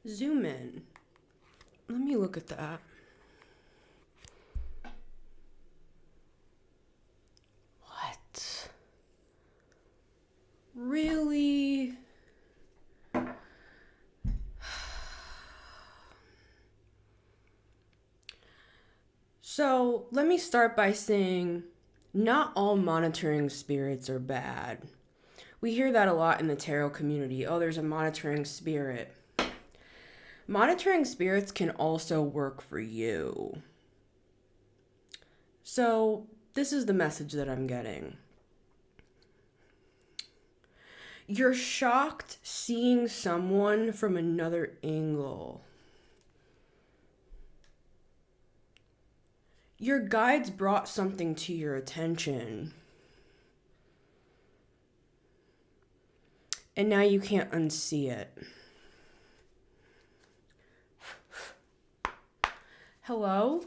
Zoom in. Let me look at that. What? Really? So, let me start by saying not all monitoring spirits are bad. We hear that a lot in the tarot community. Oh, there's a monitoring spirit. Monitoring spirits can also work for you. So, this is the message that I'm getting. You're shocked seeing someone from another angle. Your guides brought something to your attention. And now you can't unsee it. Hello,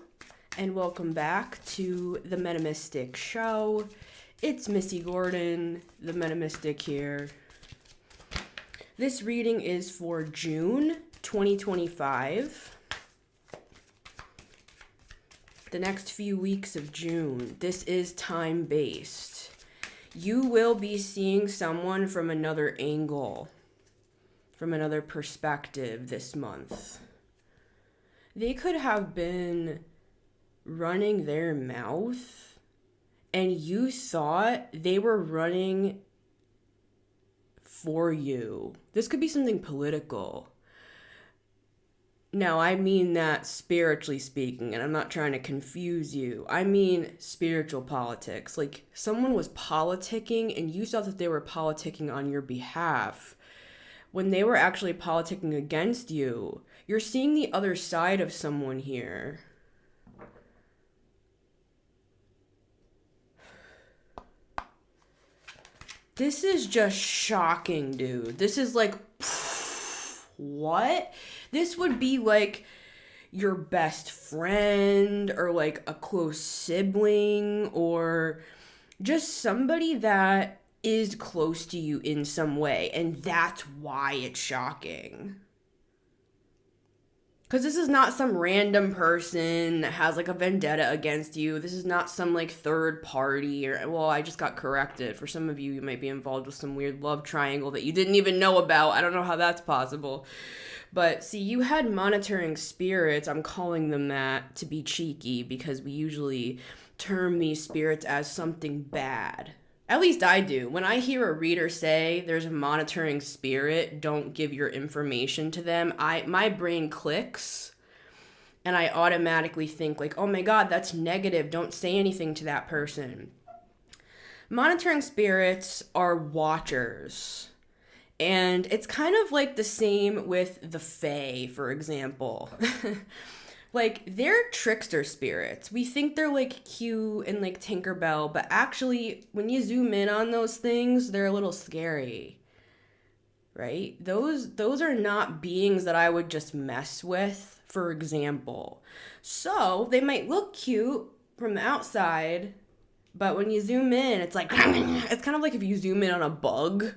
and welcome back to the Metamystic Show. It's Missy Gordon, the Metamystic here. This reading is for June 2025. The next few weeks of June. This is time-based. You will be seeing someone from another angle, from another perspective this month. They could have been running their mouth and you thought they were running for you. This could be something political. Now, I mean that spiritually speaking, and I'm not trying to confuse you. I mean spiritual politics. Like, someone was politicking, and you thought that they were politicking on your behalf when they were actually politicking against you. You're seeing the other side of someone here. This is just shocking, dude. This is like, what? This would be like your best friend or like a close sibling or just somebody that is close to you in some way. And that's why it's shocking. Because this is not some random person that has like a vendetta against you. This is not some like third party or, well, I just got corrected. For some of you, you might be involved with some weird love triangle that you didn't even know about. I don't know how that's possible. But see, you had monitoring spirits. I'm calling them that to be cheeky because we usually term these spirits as something bad. At least I do. When I hear a reader say there's a monitoring spirit, don't give your information to them, my brain clicks and I automatically think like, oh my God, that's negative. Don't say anything to that person. Monitoring spirits are watchers. And it's kind of like the same with the Fae, for example. Like, they're trickster spirits. We think they're like cute and like Tinkerbell, but actually, when you zoom in on those things, they're a little scary. Right? Those are not beings that I would just mess with, for example. So, they might look cute from the outside, but when you zoom in, it's like, it's kind of like if you zoom in on a bug.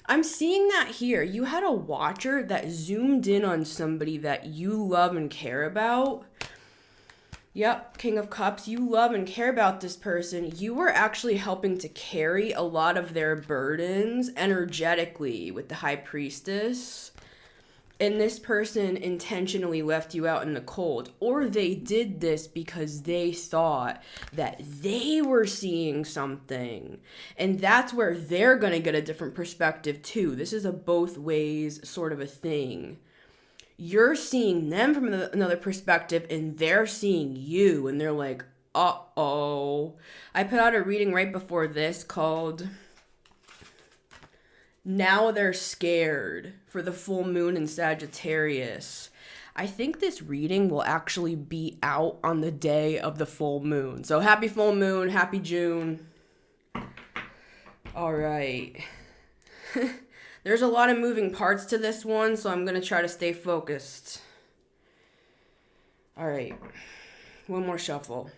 I'm seeing that here. You had a watcher that zoomed in on somebody that you love and care about. Yep, King of Cups, you love and care about this person. You were actually helping to carry a lot of their burdens energetically with the High Priestess. And this person intentionally left you out in the cold. Or they did this because they thought that they were seeing something. And that's where they're going to get a different perspective too. This is a both ways sort of a thing. You're seeing them from another perspective and they're seeing you. And they're like, uh-oh. I put out a reading right before this called Now They're Scared for the full moon in Sagittarius. I think this reading will actually be out on the day of the full moon. So happy full moon, happy June. All right. There's a lot of moving parts to this one, so I'm going to try to stay focused. All right. One more shuffle.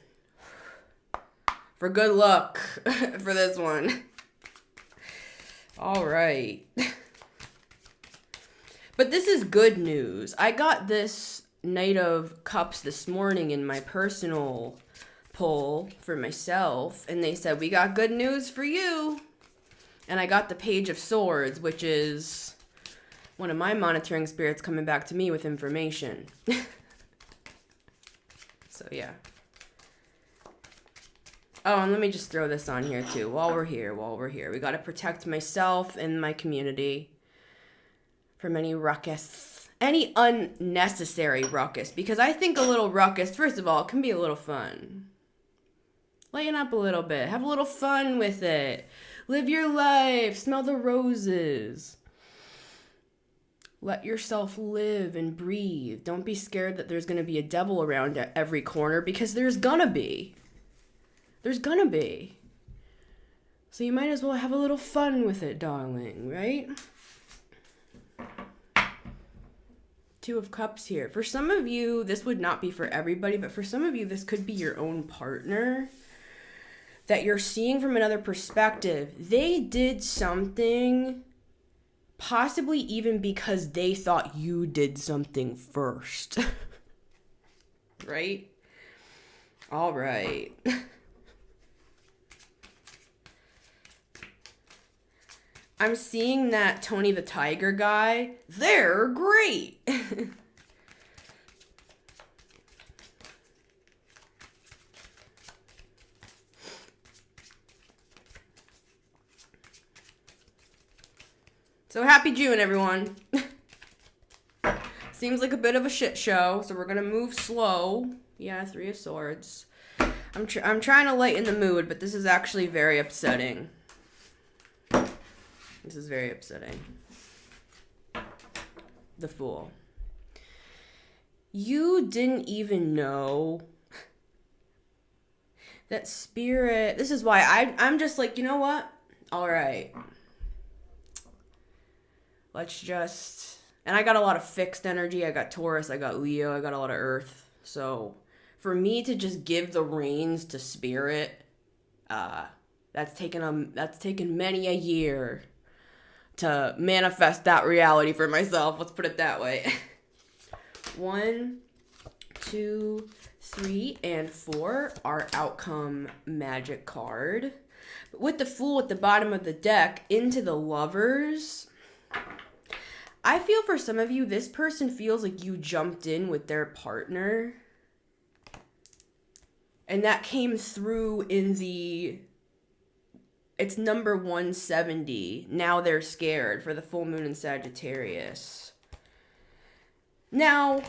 For good luck for this one. All right. But this is good news. I got this Knight of Cups this morning in my personal poll for myself, and they said, we got good news for you. And I got the Page of Swords, which is one of my monitoring spirits coming back to me with information. So, yeah. Oh, and let me just throw this on here, too, while we're here. We got to protect myself and my community from any ruckus, any unnecessary ruckus, because I think a little ruckus, first of all, can be a little fun. Lighten up a little bit. Have a little fun with it. Live your life. Smell the roses. Let yourself live and breathe. Don't be scared that there's going to be a devil around at every corner, because there's gonna be. There's gonna be. So you might as well have a little fun with it, darling, right? Two of Cups here. For some of you, this would not be for everybody, but for some of you, this could be your own partner that you're seeing from another perspective. They did something, possibly even because they thought you did something first. Right? All right. I'm seeing that Tony the Tiger guy. They're great. So happy June, everyone. Seems like a bit of a shit show, so we're gonna move slow. Yeah, Three of Swords. I'm trying to lighten the mood, but this is actually very upsetting. This is very upsetting. The Fool. You didn't even know that Spirit... This is why I'm just like, you know what? All right. Let's just... And I got a lot of fixed energy. I got Taurus, I got Leo, I got a lot of Earth. So for me to just give the reins to Spirit, that's taken many a year to manifest that reality for myself. Let's put it that way. 1, 2, 3, and 4 are outcome magic card. With the Fool at the bottom of the deck, into the Lovers. I feel for some of you, this person feels like you jumped in with their partner. And that came through in the... It's number 170. Now they're scared for the full moon in Sagittarius. Now,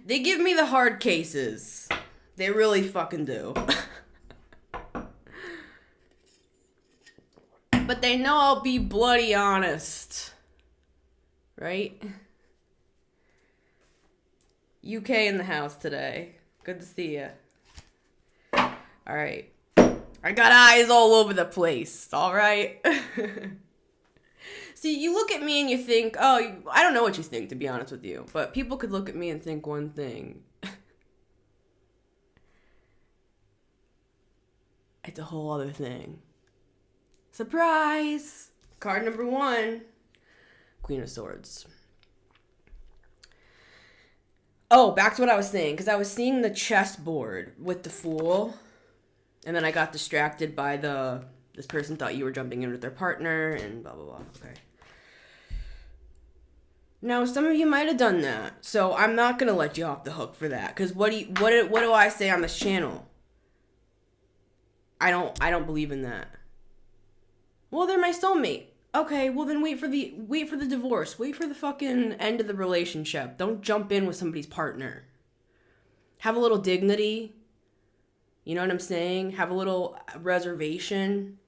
they give me the hard cases. They really fucking do. But they know I'll be bloody honest. Right? UK in the house today. Good to see you. All right. I got eyes all over the place. All right. See, you look at me and you think, oh, I don't know what you think, to be honest with you. But people could look at me and think one thing. It's a whole other thing. Surprise! Card number 1. Queen of Swords. Oh, back to what I was saying, because I was seeing the chessboard with the Fool, and then I got distracted by this person thought you were jumping in with their partner, and blah, blah, blah. Okay. Now, some of you might have done that, so I'm not going to let you off the hook for that, because what do I say on this channel? I don't believe in that. Well, they're my soulmate. Okay, well then wait for the divorce. Wait for the fucking end of the relationship. Don't jump in with somebody's partner. Have a little dignity. You know what I'm saying? Have a little reservation.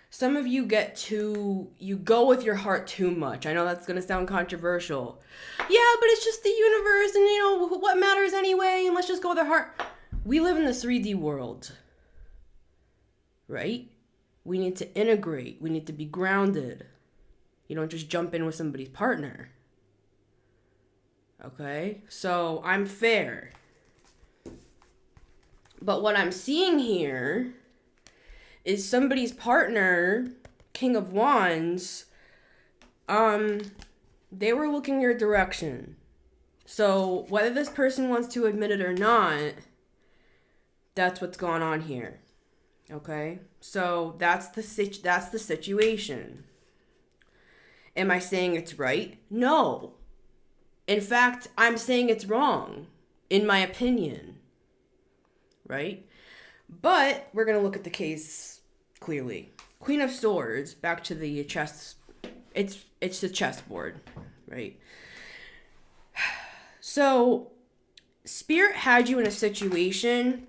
Some of you you go with your heart too much. I know that's going to sound controversial. Yeah, but it's just the universe and, you know, what matters anyway, and let's just go with our heart. We live in the 3D world. Right? We need to integrate. We need to be grounded. You don't just jump in with somebody's partner. Okay? So I'm fair. But what I'm seeing here is somebody's partner, King of Wands, they were looking your direction. So whether this person wants to admit it or not, that's what's going on here. Okay? So that's the situation. Am I saying it's right? No. In fact, I'm saying it's wrong, in my opinion. Right? But we're going to look at the case clearly. Queen of Swords, back to the chess. It's the chessboard, right? So, Spirit had you in a situation.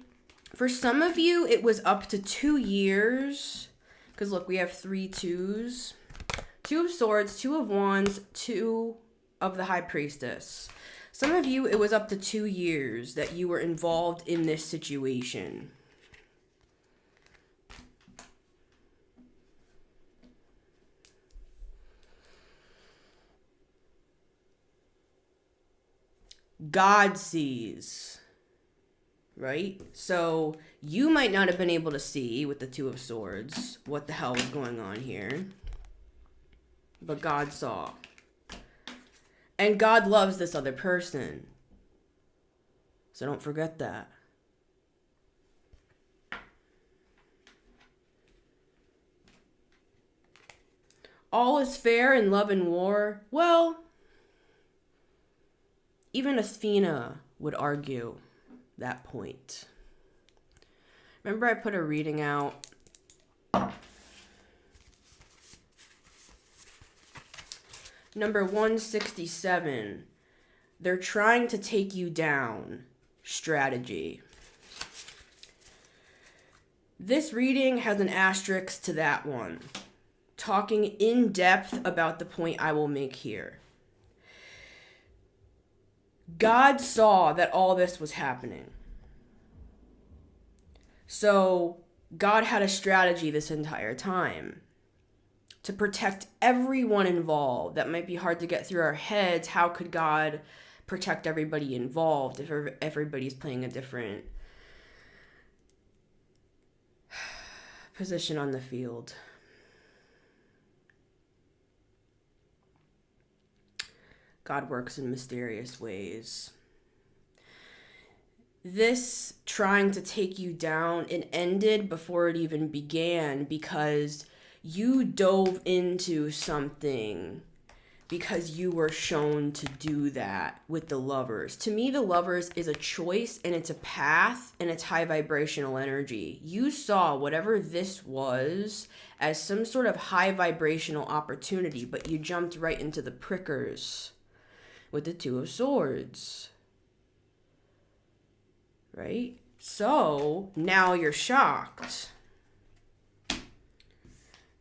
For some of you, it was up to 2 years. Because look, we have 3 2s. 2 of Swords, 2 of Wands, 2 of the High Priestess. Some of you, it was up to 2 years that you were involved in this situation. God sees, right? So you might not have been able to see with the 2 of Swords what the hell was going on here, but God saw. And God loves this other person. So don't forget that. All is fair in love and war. Well, even Athena would argue that point. Remember I put a reading out. Number 167. They're trying to take you down. Strategy. This reading has an asterisk to that one. Talking in depth about the point I will make here. God saw that all this was happening. So God had a strategy this entire time to protect everyone involved. That might be hard to get through our heads. How could God protect everybody involved if everybody's playing a different position on the field? God works in mysterious ways. This trying to take you down, it ended before it even began because you dove into something because you were shown to do that with the Lovers. To me, the Lovers is a choice and it's a path and it's high vibrational energy. You saw whatever this was as some sort of high vibrational opportunity, but you jumped right into the prickers with the 2 of Swords. Right? So now you're shocked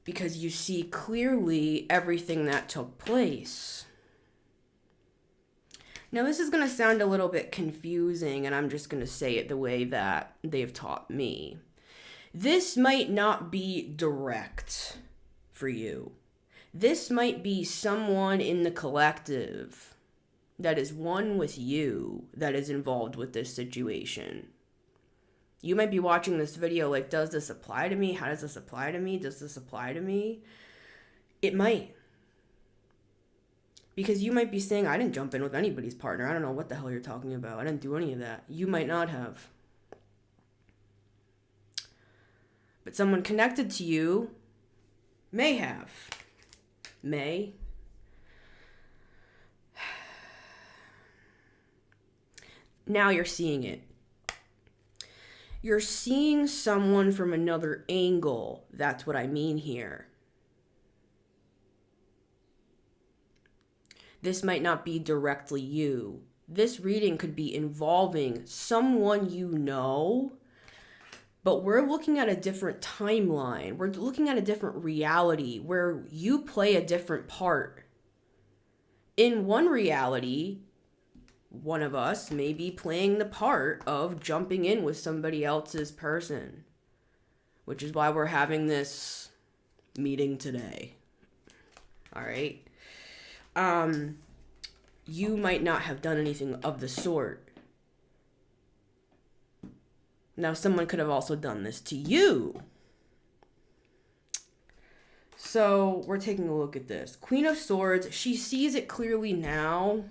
because you see clearly everything that took place. Now this is going to sound a little bit confusing, and I'm just going to say it the way that they've taught me. This might not be direct for you. This might be someone in the collective that is one with you that is involved with this situation. You might be watching this video like, does this apply to me? How does this apply to me? Does this apply to me? It might. Because you might be saying, I didn't jump in with anybody's partner. I don't know what the hell you're talking about. I didn't do any of that. You might not have. But someone connected to you may have. May. Now you're seeing it. You're seeing someone from another angle. That's what I mean here. This might not be directly you. This reading could be involving someone you know, but we're looking at a different timeline. We're looking at a different reality where you play a different part. In one reality, one of us may be playing the part of jumping in with somebody else's person, which is why we're having this meeting today. All right. You might not have done anything of the sort. Now, someone could have also done this to you. So we're taking a look at this. Queen of Swords, she sees it clearly now,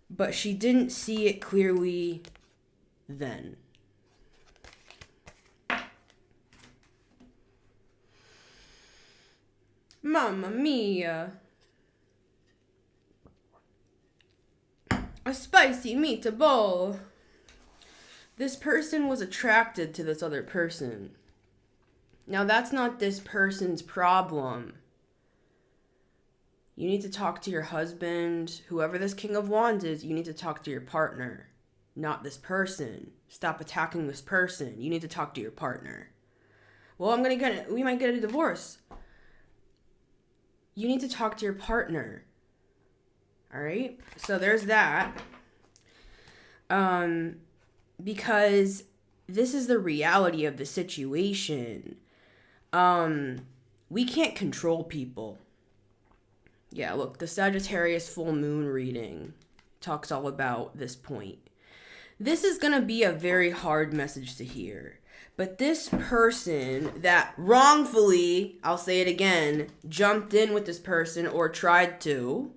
but she didn't see it clearly then. Mamma mia. A spicy meatball. This person was attracted to this other person. Now, that's not this person's problem. You need to talk to your husband. Whoever this King of Wands is, you need to talk to your partner, not this person. Stop attacking this person. You need to talk to your partner. Well, we might get a divorce. You need to talk to your partner. All right? So there's that. Because this is the reality of the situation. We can't control people. Yeah, look, the Sagittarius full moon reading talks all about this point. This is going to be a very hard message to hear. But this person that wrongfully, I'll say it again, jumped in with this person or tried to,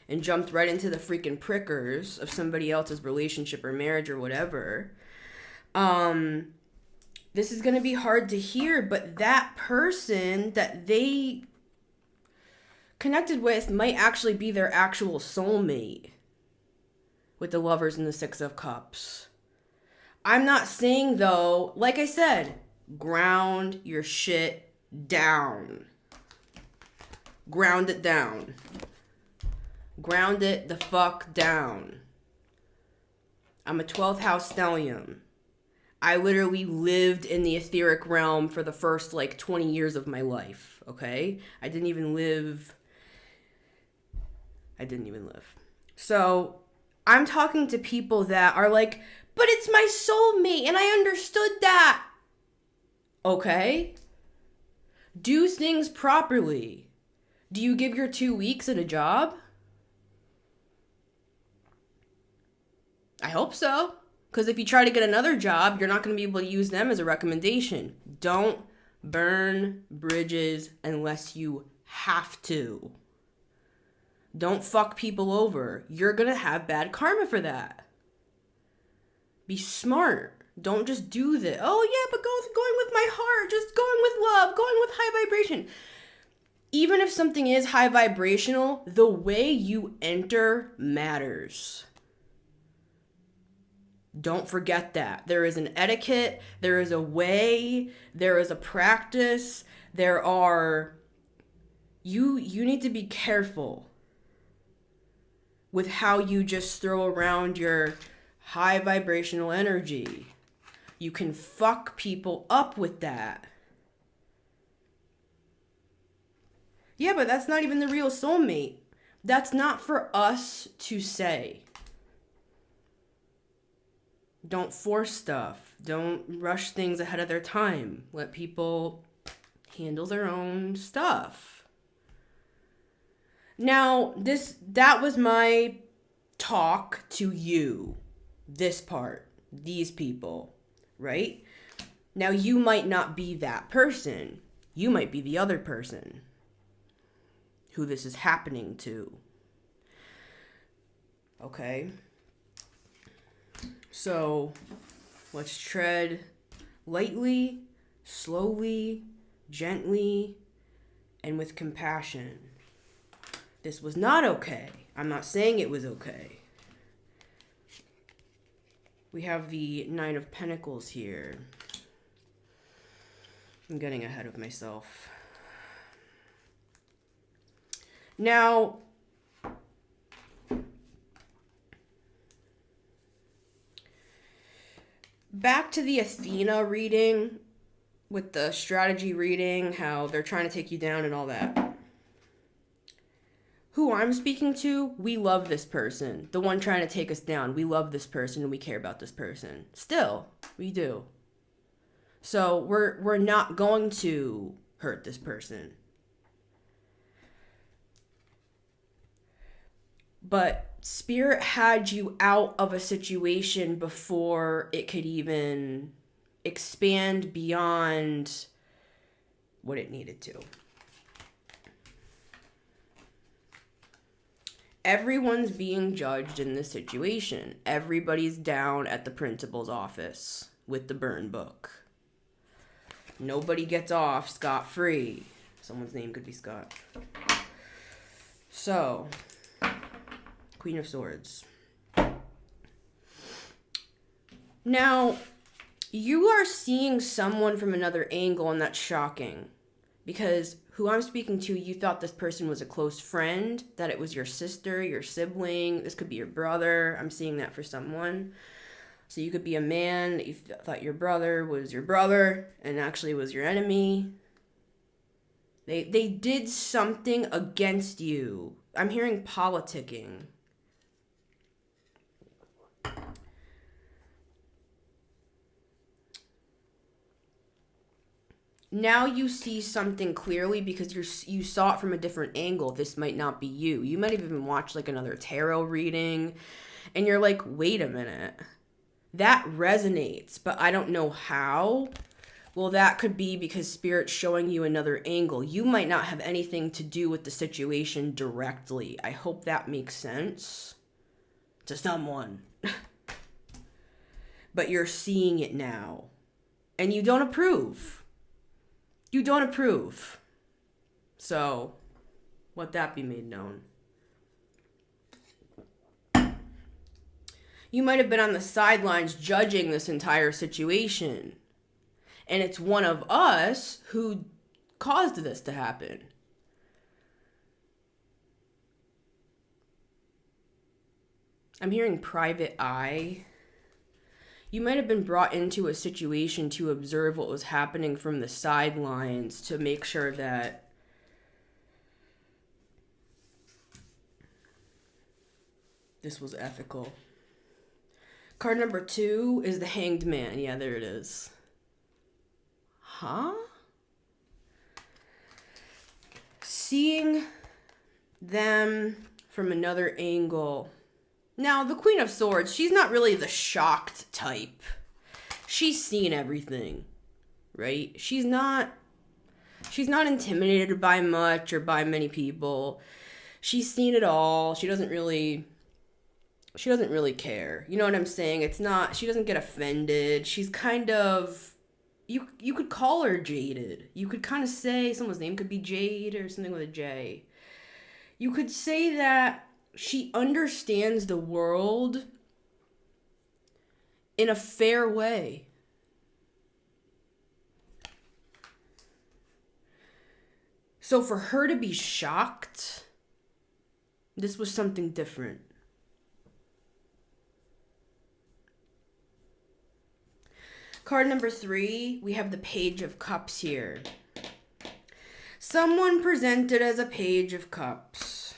and jumped right into the freaking prickers of somebody else's relationship or marriage or whatever, this is going to be hard to hear, but that person that they connected with might actually be their actual soulmate with the Lovers and the Six of Cups. I'm not saying, though, like I said, ground your shit down. Ground it down. Ground it the fuck down. I'm a 12th house stellium. I literally lived in the etheric realm for the first 20 years of my life, okay? I didn't even live. So I'm talking to people that are like, but it's my soulmate and I understood that. Okay? Do things properly. Do you give your 2 weeks at a job? I hope so. Because if you try to get another job, you're not going to be able to use them as a recommendation. Don't burn bridges unless you have to. Don't fuck people over. You're going to have bad karma for that. Be smart. Don't just do this. Oh yeah, but going with my heart, just going with love, going with high vibration. Even if something is high vibrational, the way you enter matters. Don't forget that. There is an etiquette, there is a way, there is a practice, you need to be careful with how you just throw around your high vibrational energy. You can fuck people up with that. Yeah, but that's not even the real soulmate. That's not for us to say. Don't force stuff. Don't rush things ahead of their time. Let people handle their own stuff. Now, that was my talk to you. This part. These people. Right? Now, you might not be that person. You might be the other person who this is happening to. Okay? So, let's tread lightly, slowly, gently, and with compassion. This was not okay. I'm not saying it was okay. We have the Nine of Pentacles here. I'm getting ahead of myself. Now, back to the Athena reading with the strategy reading, how they're trying to take you down and all that. Who I'm speaking to, we love this person. The one trying to take us down. We love this person and we care about this person. Still, we do. So we're not going to hurt this person. But Spirit had you out of a situation before it could even expand beyond what it needed to. Everyone's being judged in this situation. Everybody's down at the principal's office with the burn book. Nobody gets off scot-free. Someone's name could be Scott. So, Queen of Swords. Now, you are seeing someone from another angle, and that's shocking. Because who I'm speaking to, you thought this person was a close friend, that it was your sister, your sibling, this could be your brother. I'm seeing that for someone. So you could be a man that you thought your brother was your brother and actually was your enemy. They did something against you. I'm hearing politicking. Now you see something clearly because you saw it from a different angle. This might not be you. You might have even watched like another tarot reading and you're like, wait a minute. That resonates, but I don't know how. Well, that could be because Spirit's showing you another angle. You might not have anything to do with the situation directly. I hope that makes sense to someone. But you're seeing it now. And you don't approve. You don't approve. So, let that be made known. You might have been on the sidelines judging this entire situation. And it's one of us who caused this to happen. I'm hearing private eye. You might have been brought into a situation to observe what was happening from the sidelines to make sure that this was ethical. Card number 2 is the Hanged Man. Yeah, there it is. Huh? Seeing them from another angle. Now, the Queen of Swords, she's not really the shocked type. She's seen everything, right? She's not intimidated by much or by many people. She's seen it all. She doesn't really care. You know what I'm saying? She doesn't get offended. She's kind of, you could call her jaded. You could kind of say someone's name could be Jade or something with a J. You could say that she understands the world in a fair way. So for her to be shocked, this was something different. Card number 3, we have the Page of Cups here. Someone presented as a Page of Cups.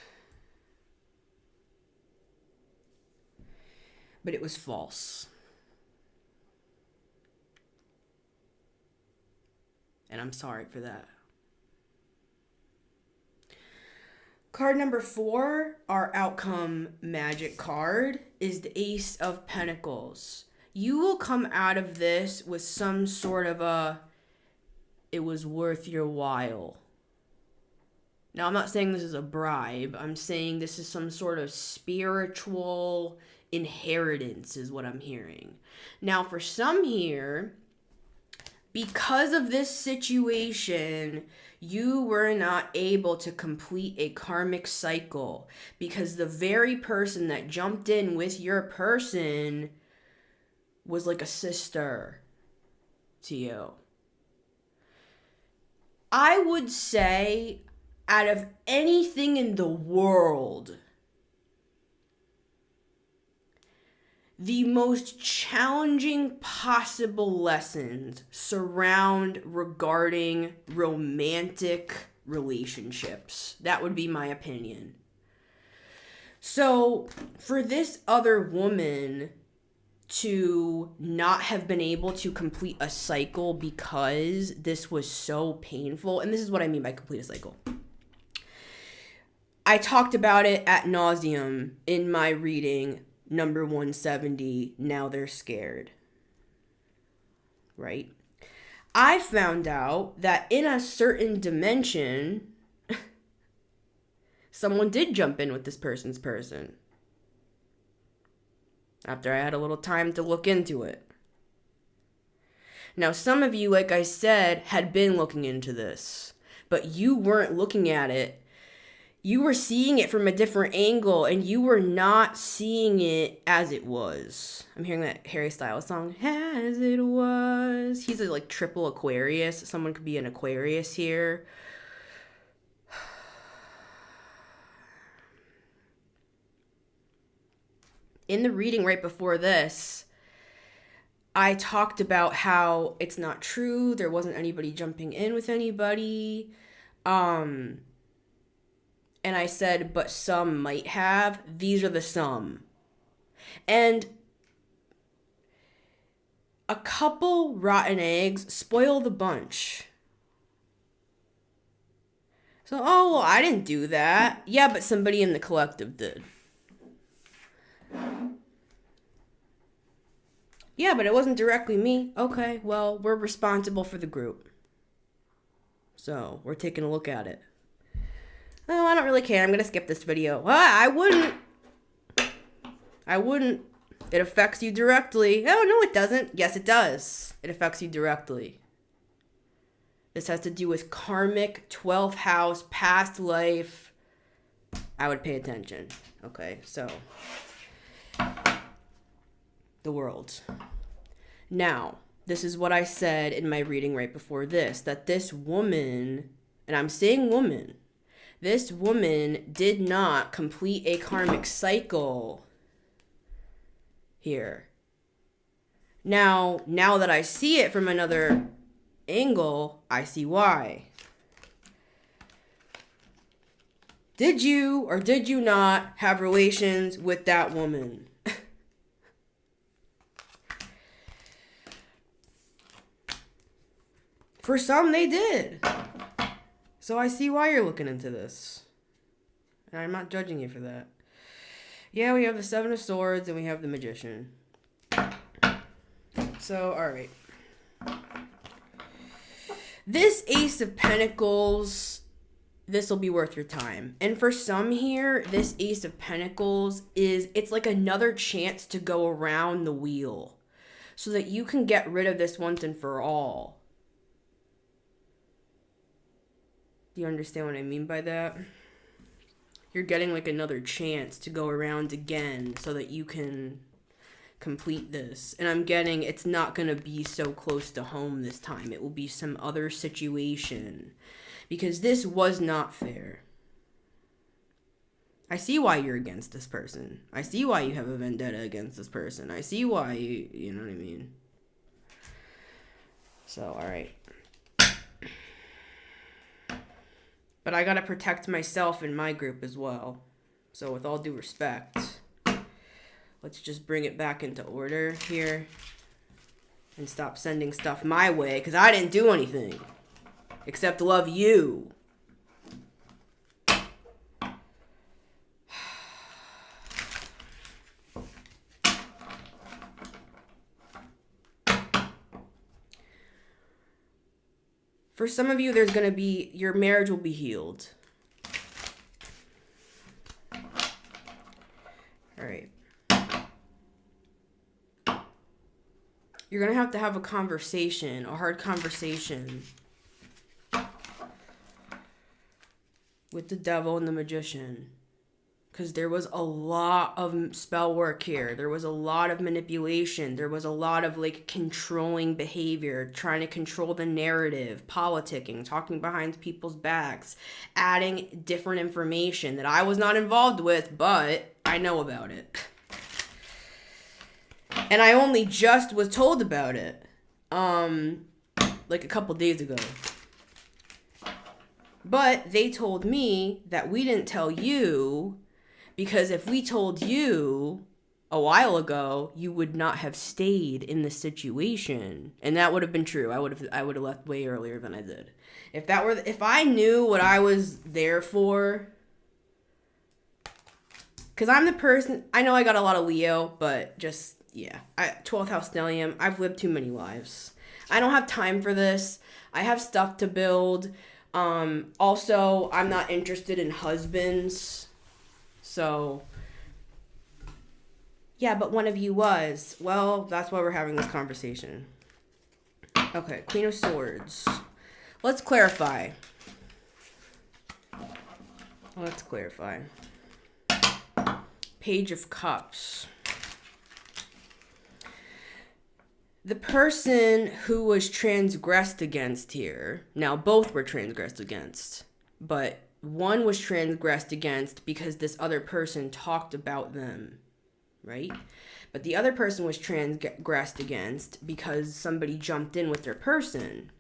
But it was false. And I'm sorry for that. Card number 4, our outcome magic card, is the Ace of Pentacles. You will come out of this with some sort of it was worth your while. Now, I'm not saying this is a bribe. I'm saying this is some sort of spiritual inheritance is what I'm hearing. Now, for some here, because of this situation, you were not able to complete a karmic cycle because the very person that jumped in with your person was like a sister to you. I would say out of anything in the world, the most challenging possible lessons surround regarding romantic relationships. That would be my opinion. So for this other woman to not have been able to complete a cycle because this was so painful, and this is what I mean by complete a cycle. I talked about it ad nauseum in my reading, number 170, Now They're Scared. Right? I found out that in a certain dimension, someone did jump in with this person's person. After I had a little time to look into it. Now, some of you, like I said, had been looking into this, but you weren't looking at it. You were seeing it from a different angle, and you were not seeing it as it was. I'm hearing that Harry Styles song, As It Was. He's a triple Aquarius. Someone could be an Aquarius here. In the reading right before this, I talked about how it's not true. There wasn't anybody jumping in with anybody. And I said, but some might have. These are the some. And a couple rotten eggs spoil the bunch. So, oh, well, I didn't do that. Yeah, but somebody in the collective did. Yeah, but it wasn't directly me. Okay, well, we're responsible for the group. So, we're taking a look at it. Oh, I don't really care. I'm going to skip this video. Well, I wouldn't. It affects you directly. Oh, no, it doesn't. Yes, it does. It affects you directly. This has to do with karmic, 12th house, past life. I would pay attention. Okay, so. The world. Now, this is what I said in my reading right before this, that this woman, and I'm saying woman, this woman did not complete a karmic cycle here. Now that I see it from another angle, I see why. Did you or did you not have relations with that woman? For some, they did. So I see why you're looking into this. And I'm not judging you for that. Yeah, we have the Seven of Swords and we have the Magician. So, alright. This Ace of Pentacles, this will be worth your time. And for some here, this Ace of Pentacles it's like another chance to go around the wheel. So that you can get rid of this once and for all. Do you understand what I mean by that? You're getting like another chance to go around again so that you can complete this. And I'm getting it's not going to be so close to home this time. It will be some other situation. Because this was not fair. I see why you're against this person. I see why you have a vendetta against this person. I see why you know what I mean? So, alright. But I gotta protect myself and my group as well. So with all due respect, let's just bring it back into order here. And stop sending stuff my way, because I didn't do anything. Except love you. For some of you, there's going to be, your marriage will be healed. All right. You're going to have a conversation, a hard conversation with the devil and the magician. Because there was a lot of spell work here. There was a lot of manipulation. There was a lot of like controlling behavior, trying to control the narrative, politicking, talking behind people's backs, adding different information that I was not involved with, but I know about it. And I only just was told about it, like a couple days ago. But they told me that we didn't tell you, because if we told you a while ago, you would not have stayed in the situation. And that would have been true. I would have left way earlier than I did. If I knew what I was there for, because I'm the person, I know I got a lot of Leo, but just, yeah. 12th house stellium, I've lived too many lives. I don't have time for this. I have stuff to build. Also, I'm not interested in husbands. So, yeah, but one of you was. Well, that's why we're having this conversation. Okay, Queen of Swords. Let's clarify. Page of Cups. The person who was transgressed against here, now both were transgressed against, but one was transgressed against because this other person talked about them, right? But the other person was transgressed against because somebody jumped in with their person.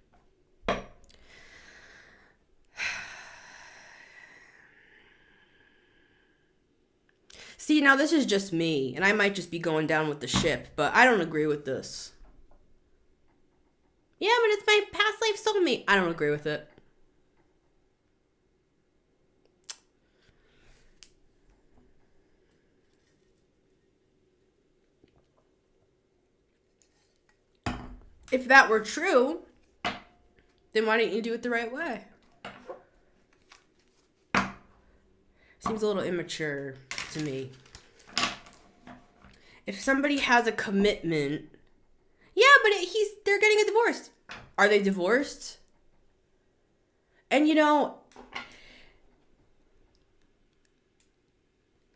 See, now this is just me, and I might just be going down with the ship, but I don't agree with this. Yeah, but it's my past life soulmate. I don't agree with it. If that were true, then why didn't you do it the right way? Seems a little immature to me. If somebody has a commitment, yeah, but they're getting a divorce. Are they divorced? And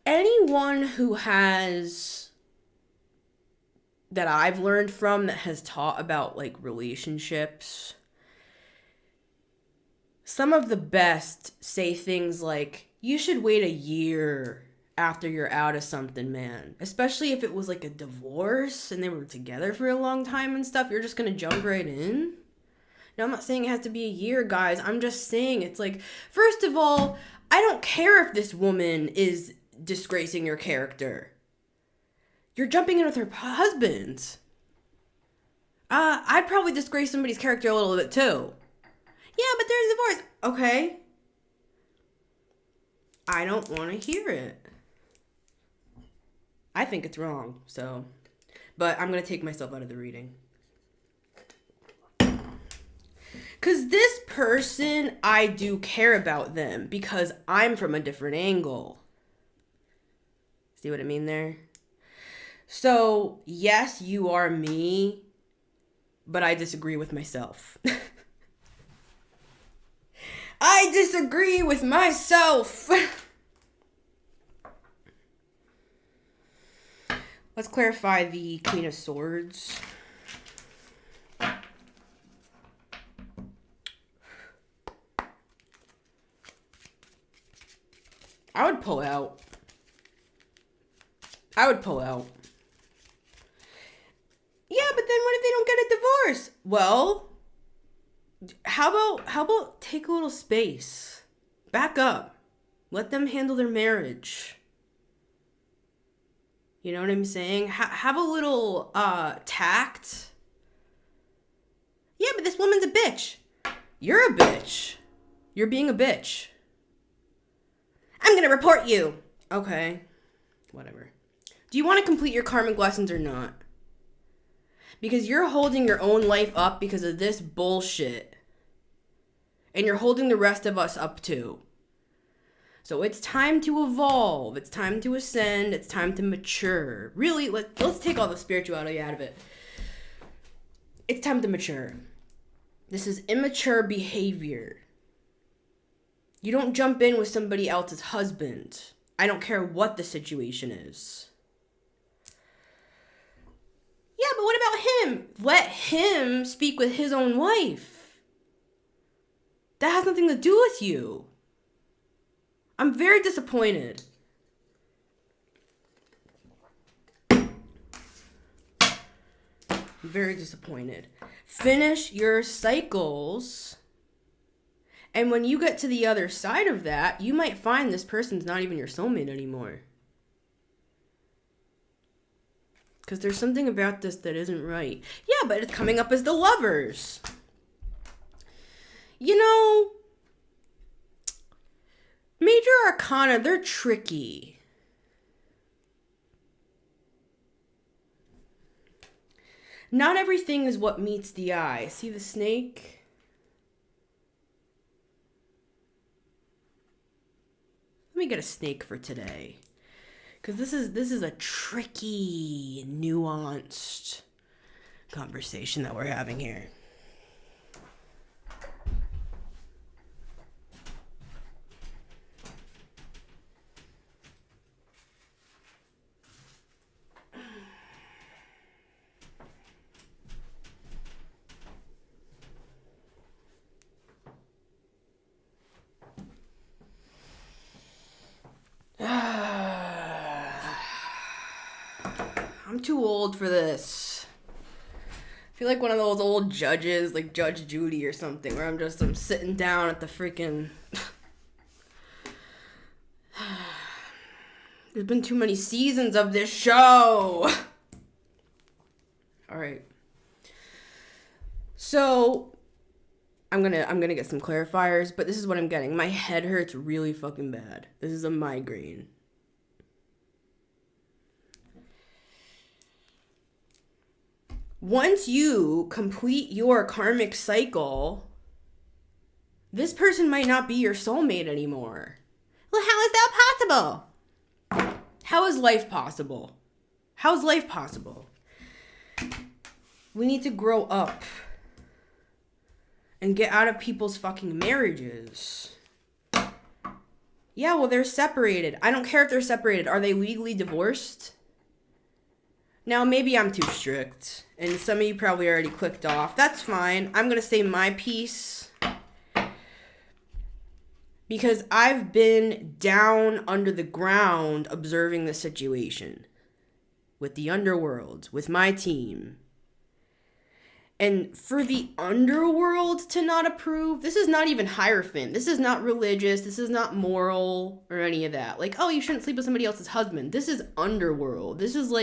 anyone who has, that I've learned from, that has taught about like relationships, some of the best say things like, you should wait a year after you're out of something, man. Especially if it was like a divorce and they were together for a long time and stuff. You're just gonna jump right in. Now, I'm not saying it has to be a year, guys. I'm just saying it's like, first of all, I don't care if this woman is disgracing your character. You're jumping in with her husband. I'd probably disgrace somebody's character a little bit too. Yeah, but they're divorced. Okay. I don't want to hear it. I think it's wrong, so. But I'm going to take myself out of the reading. Because this person, I do care about them because I'm from a different angle. See what I mean there? So, yes, you are me, but I disagree with myself. I disagree with myself. Let's clarify the Queen of Swords. I would pull out. Yeah, but then what if they don't get a divorce? Well, how about take a little space? Back up. Let them handle their marriage. You know what I'm saying? Have a little tact. Yeah, but this woman's a bitch. You're a bitch. You're being a bitch. I'm gonna report you. Okay. Whatever. Do you want to complete your karmic lessons or not? Because you're holding your own life up because of this bullshit. And you're holding the rest of us up too. So it's time to evolve. It's time to ascend. It's time to mature. Really, let's take all the spirituality out of it. It's time to mature. This is immature behavior. You don't jump in with somebody else's husband. I don't care what the situation is. Yeah, but what about him? Let him speak with his own wife. That has nothing to do with you. I'm very disappointed. Very disappointed. Finish your cycles. And when you get to the other side of that, you might find this person's not even your soulmate anymore. Because there's something about this that isn't right. Yeah, but it's coming up as the Lovers. You know, Major Arcana, they're tricky. Not everything is what meets the eye. See the snake? Let me get a snake for today. Because this is a tricky, nuanced conversation that we're having here. I'm too old for this. I feel like one of those old judges, like Judge Judy or something, where I'm sitting down at the freaking... There's been too many seasons of this show. All right. So, I'm gonna get some clarifiers, but this is what I'm getting. My head hurts really fucking bad. This is a migraine. Once you complete your karmic cycle, this person might not be your soulmate anymore. Well, how is that possible? How is life possible? How is life possible? We need to grow up and get out of people's fucking marriages. Yeah, well, they're separated. I don't care if they're separated. Are they legally divorced? Now, maybe I'm too strict, and some of you probably already clicked off. That's fine. I'm going to say my piece because I've been down under the ground observing the situation with the underworld, with my team. And for the underworld to not approve, this is not even Hierophant. This is not religious. This is not moral or any of that. Like, oh, you shouldn't sleep with somebody else's husband. This is underworld. This is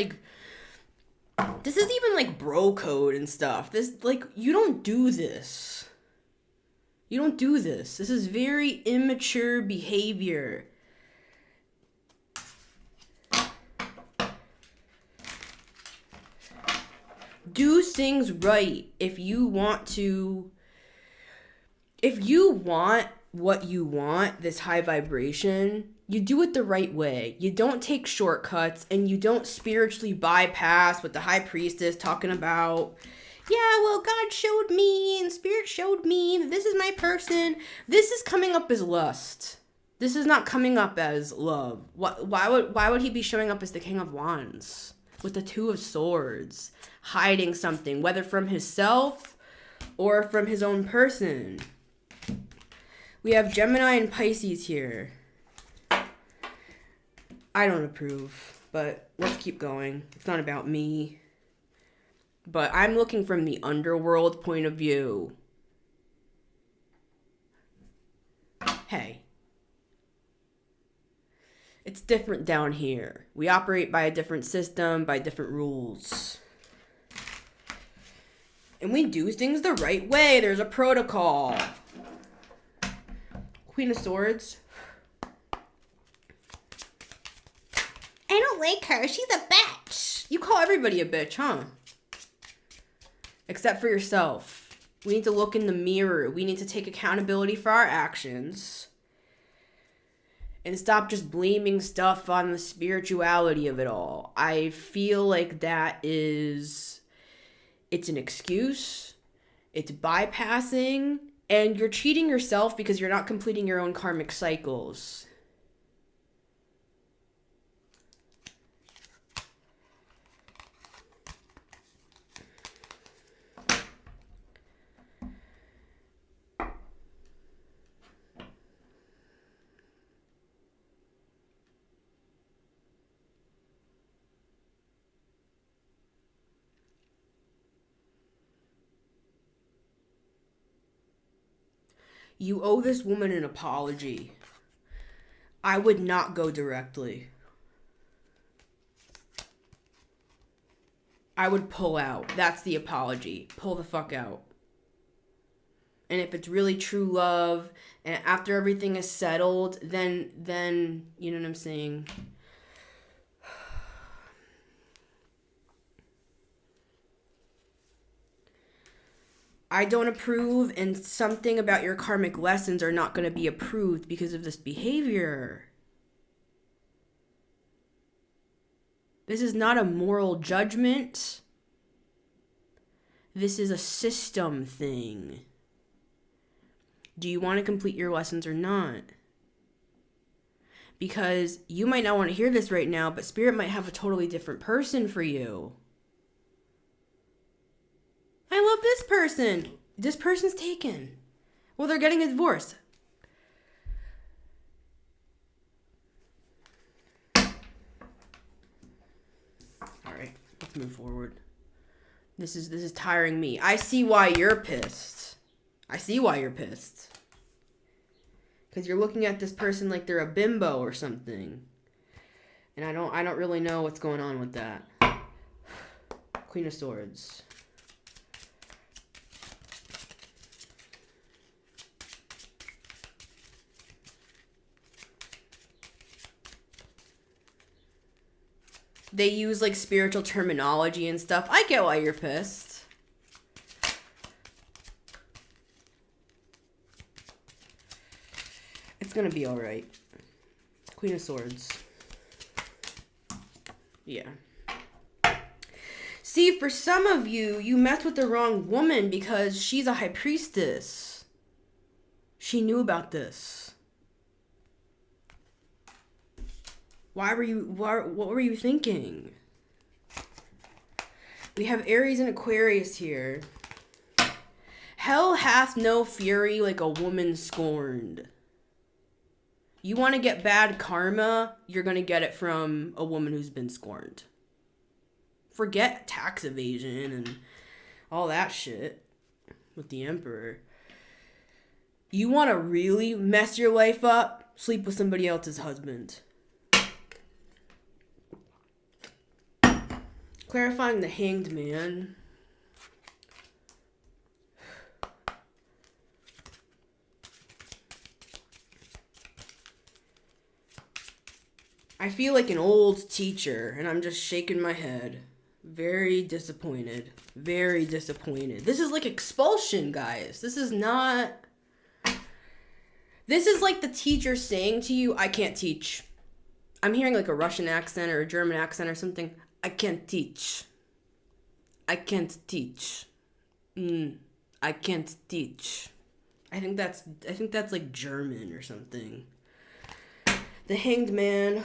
even like bro code and stuff. This, like, you don't do this. You don't do this. This is very immature behavior. Do things right if you want what you want, this high vibration, you do it the right way. You don't take shortcuts and you don't spiritually bypass what the high priestess talking about. Yeah, well, God showed me and spirit showed me that this is my person. This is coming up as lust. This is not coming up as love. Why would he be showing up as the King of Wands with the Two of Swords, hiding something, whether from himself or from his own person? We have Gemini and Pisces here. I don't approve, but let's keep going. It's not about me. But I'm looking from the underworld point of view. Hey. It's different down here. We operate by a different system, by different rules. And we do things the right way. There's a protocol. Queen of Swords. I don't like her. She's a bitch. You call everybody a bitch, huh? Except for yourself. We need to look in the mirror. We need to take accountability for our actions. And stop just blaming stuff on the spirituality of it all. I feel like it's an excuse. It's bypassing. And you're cheating yourself because you're not completing your own karmic cycles. You owe this woman an apology. I would not go directly. I would pull out. That's the apology. Pull the fuck out. And if it's really true love, and after everything is settled, then you know what I'm saying? I don't approve, and something about your karmic lessons are not going to be approved because of this behavior. This is not a moral judgment. This is a system thing. Do you want to complete your lessons or not? Because you might not want to hear this right now, but Spirit might have a totally different person for you. I love this person. This person's taken. Well, they're getting a divorce. All right, let's move forward. This is tiring me. I see why you're pissed. Because you're looking at this person like they're a bimbo or something. And I don't really know what's going on with that. Queen of Swords. They use like spiritual terminology and stuff. I get why you're pissed. It's gonna be alright. Queen of Swords. Yeah. See, for some of you, you messed with the wrong woman because she's a high priestess. She knew about this. What were you thinking? We have Aries and Aquarius here. Hell hath no fury like a woman scorned. You want to get bad karma, you're going to get it from a woman who's been scorned. Forget tax evasion and all that shit with the Emperor. You want to really mess your life up? Sleep with somebody else's husband. Clarifying the Hanged Man. I feel like an old teacher, and I'm just shaking my head. Very disappointed. Very disappointed. This is like expulsion, guys. This is not... This is like the teacher saying to you, I can't teach. I'm hearing like a Russian accent or a German accent or something. I can't teach. I can't teach. I can't teach. I think that's like German or something. The Hanged Man.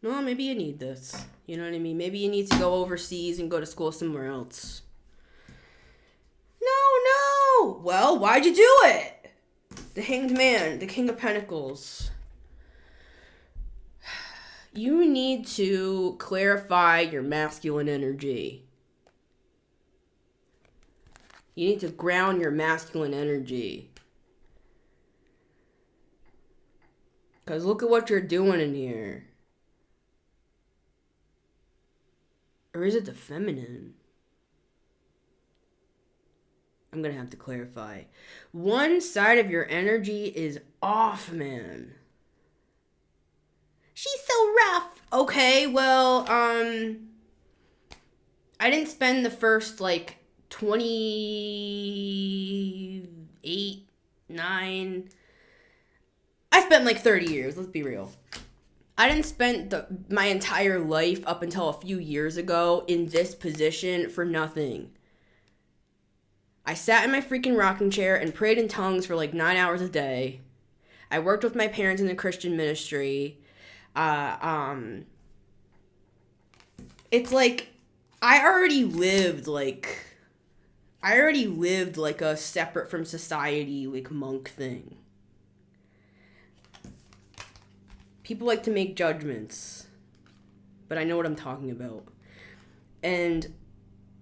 No, maybe you need this. You know what I mean? Maybe you need to go overseas and go to school somewhere else. No! Well, why'd you do it? The Hanged Man, the King of Pentacles. You need to clarify your masculine energy. You need to ground your masculine energy. Because look at what you're doing in here. Or is it the feminine? I'm going to have to clarify. One side of your energy is off, man. She's so rough. Okay, well, I didn't spend the first, 28, 9... I spent, 30 years, let's be real. I didn't spend my entire life up until a few years ago in this position for nothing. I sat in my freaking rocking chair and prayed in tongues for 9 hours a day. I worked with my parents in the Christian ministry. It's I already lived a separate from society monk thing. People like to make judgments, but I know what I'm talking about. And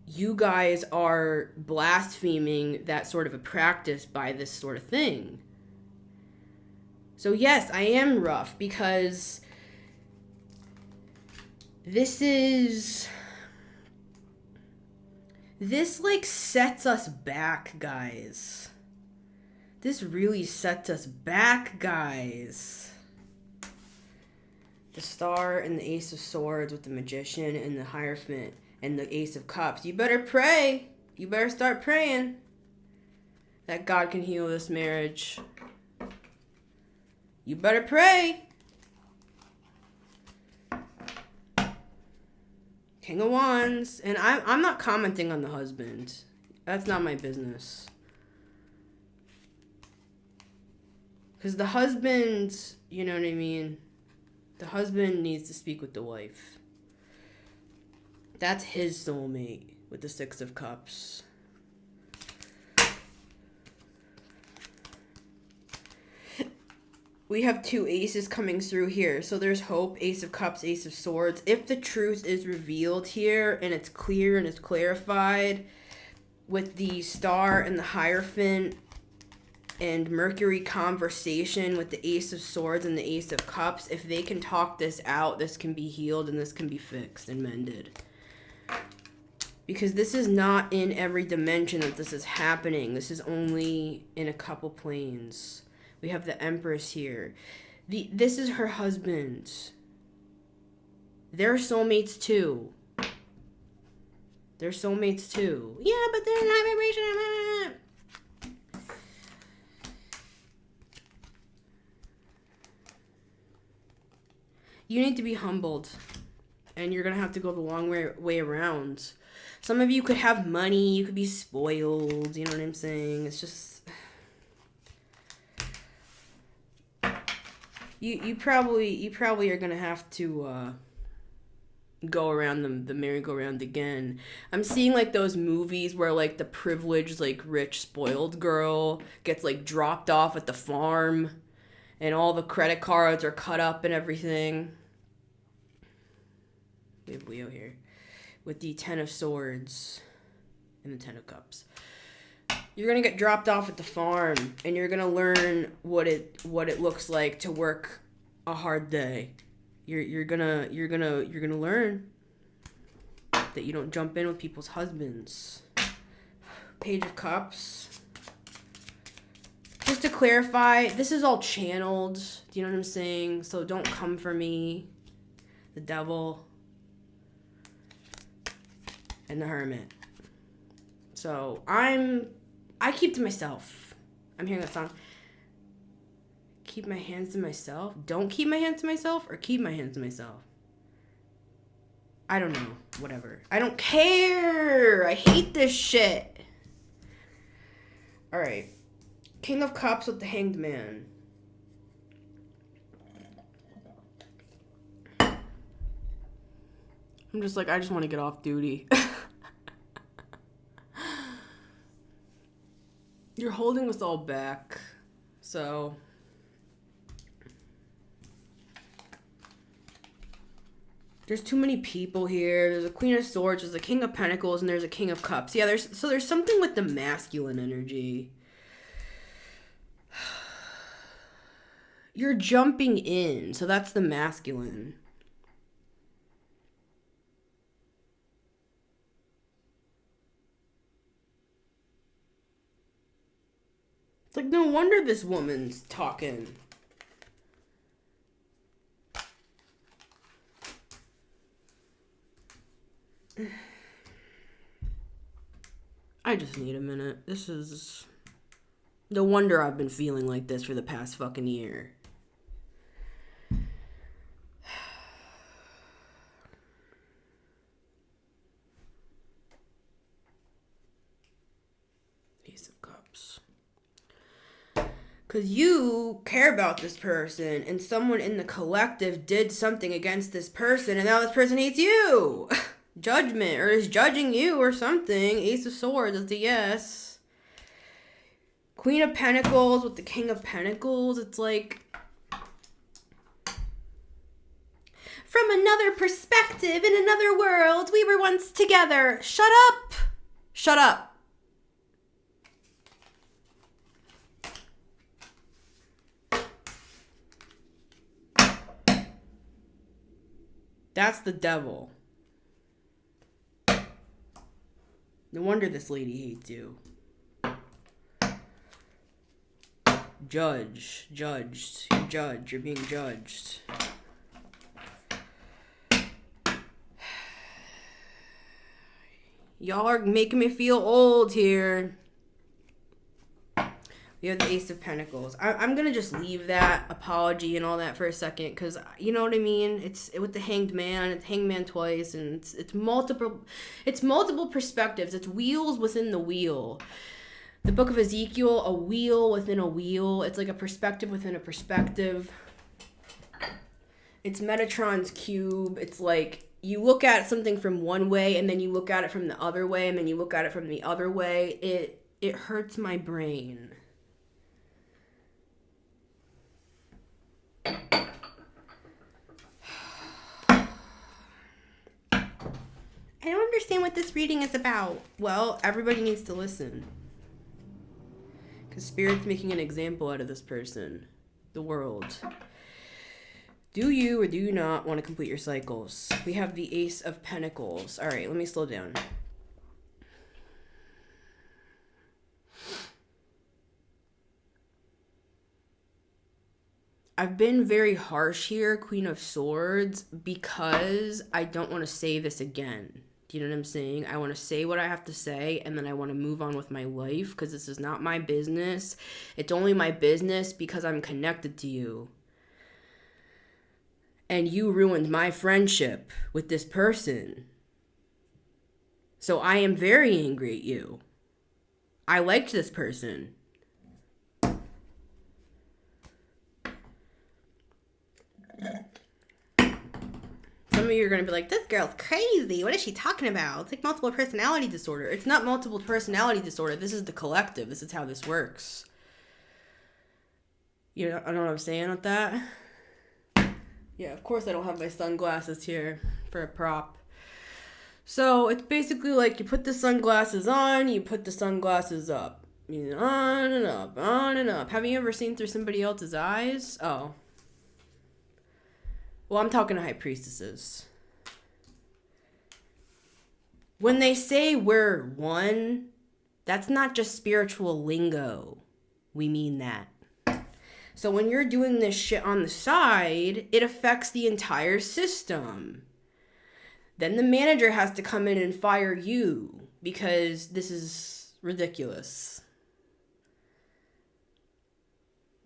you guys are blaspheming that sort of a practice by this sort of thing. So yes, I am rough because this is This, like, sets us back, guys. This really sets us back, guys. The Star and the Ace of Swords with the Magician and the Hierophant and the Ace of Cups. You better pray. You better start praying that God can heal this marriage. You better pray. King of Wands. And I'm not commenting on the husband. That's not my business. Because the husband, you know what I mean? The husband needs to speak with the wife. That's his soulmate with the Six of Cups. We have two aces coming through here. So there's hope, Ace of Cups, Ace of Swords. If the truth is revealed here and it's clear and it's clarified with the Star and the Hierophant and Mercury conversation with the Ace of Swords and the Ace of Cups, if they can talk this out, this can be healed and this can be fixed and mended. Because this is not in every dimension that this is happening. This is only in a couple planes. We have the Empress here. This is her husband. They're soulmates too. They're soulmates too. Yeah, but they're not vibration. You need to be humbled. And you're going to have to go the long way around. Some of you could have money. You could be spoiled. You know what I'm saying? It's just... You probably are gonna have to go around the merry-go-round again. I'm seeing like those movies where like the privileged, like rich, spoiled girl gets like dropped off at the farm, and all the credit cards are cut up and everything. We have Leo here with the Ten of Swords and the Ten of Cups. You're gonna get dropped off at the farm, and you're gonna learn what it looks like to work a hard day. You're gonna learn that you don't jump in with people's husbands. Page of Cups. Just to clarify, this is all channeled. Do you know what I'm saying? So don't come for me. The Devil and the Hermit. So I keep to myself. I'm hearing that song. Keep my hands to myself. Don't keep my hands to myself, or keep my hands to myself. I don't know. Whatever. I don't care. I hate this shit. All right. King of Cups with the Hanged Man. I'm just like, I just want to get off duty. You're holding us all back, so there's too many people here. There's a Queen of Swords, there's a King of Pentacles, and there's a King of Cups. Yeah, there's something with the masculine energy. You're jumping in, so that's the masculine. It's like, no wonder this woman's talking. I just need a minute. This is... No wonder I've been feeling like this for the past fucking year. Ace of Cups. Because you care about this person, and someone in the collective did something against this person, and now this person hates you. Judgment, or is judging you or something. Ace of Swords is the yes. Queen of Pentacles with the King of Pentacles. It's like, from another perspective, in another world, we were once together. Shut up. Shut up. That's the Devil. No No wonder this lady hates you. Judged. You're being judged. Y'all are making me feel old here. We have the Ace of Pentacles. I'm going to just leave that apology and all that for a second, because you know what I mean? It's with the Hanged Man. It's Hangman twice, and it's multiple perspectives. It's wheels within the wheel. The book of Ezekiel, a wheel within a wheel. It's like a perspective within a perspective. It's Metatron's cube. It's like you look at something from one way, and then you look at it from the other way, and then you look at it from the other way. It hurts my brain. I don't understand what this reading is about. Well, everybody needs to listen. Because Spirit's making an example out of this person. The world. Do you or do you not want to complete your cycles? We have the Ace of Pentacles. Alright, let me slow down. I've been very harsh here, Queen of Swords, because I don't want to say this again. Do you know what I'm saying? I want to say what I have to say, and then I want to move on with my life, because this is not my business. It's only my business because I'm connected to you. And you ruined my friendship with this person. So I am very angry at you. I liked this person. Some of you are going to be like, this girl's crazy. What is she talking about? It's like multiple personality disorder. It's not multiple personality disorder. This is the collective. This is how this works. You know, I know what I'm saying with that. Yeah, of course I don't have my sunglasses here for a prop. So it's basically like you put the sunglasses on, you put the sunglasses up. You know, on and up, on and up. Have you ever seen through somebody else's eyes? Oh. Well, I'm talking to high priestesses. When they say we're one, that's not just spiritual lingo. We mean that. So when you're doing this shit on the side, it affects the entire system. Then the manager has to come in and fire you because this is ridiculous.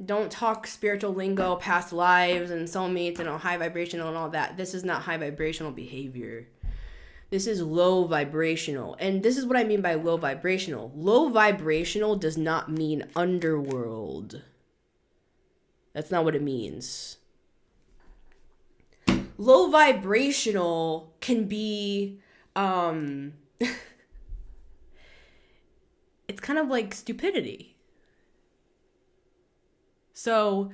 Don't talk spiritual lingo, past lives and soulmates and high vibrational and all that. This is not high vibrational behavior. This is low vibrational. And this is what I mean by low vibrational. Low vibrational does not mean underworld. That's not what it means. Low vibrational can be, it's kind of like stupidity. So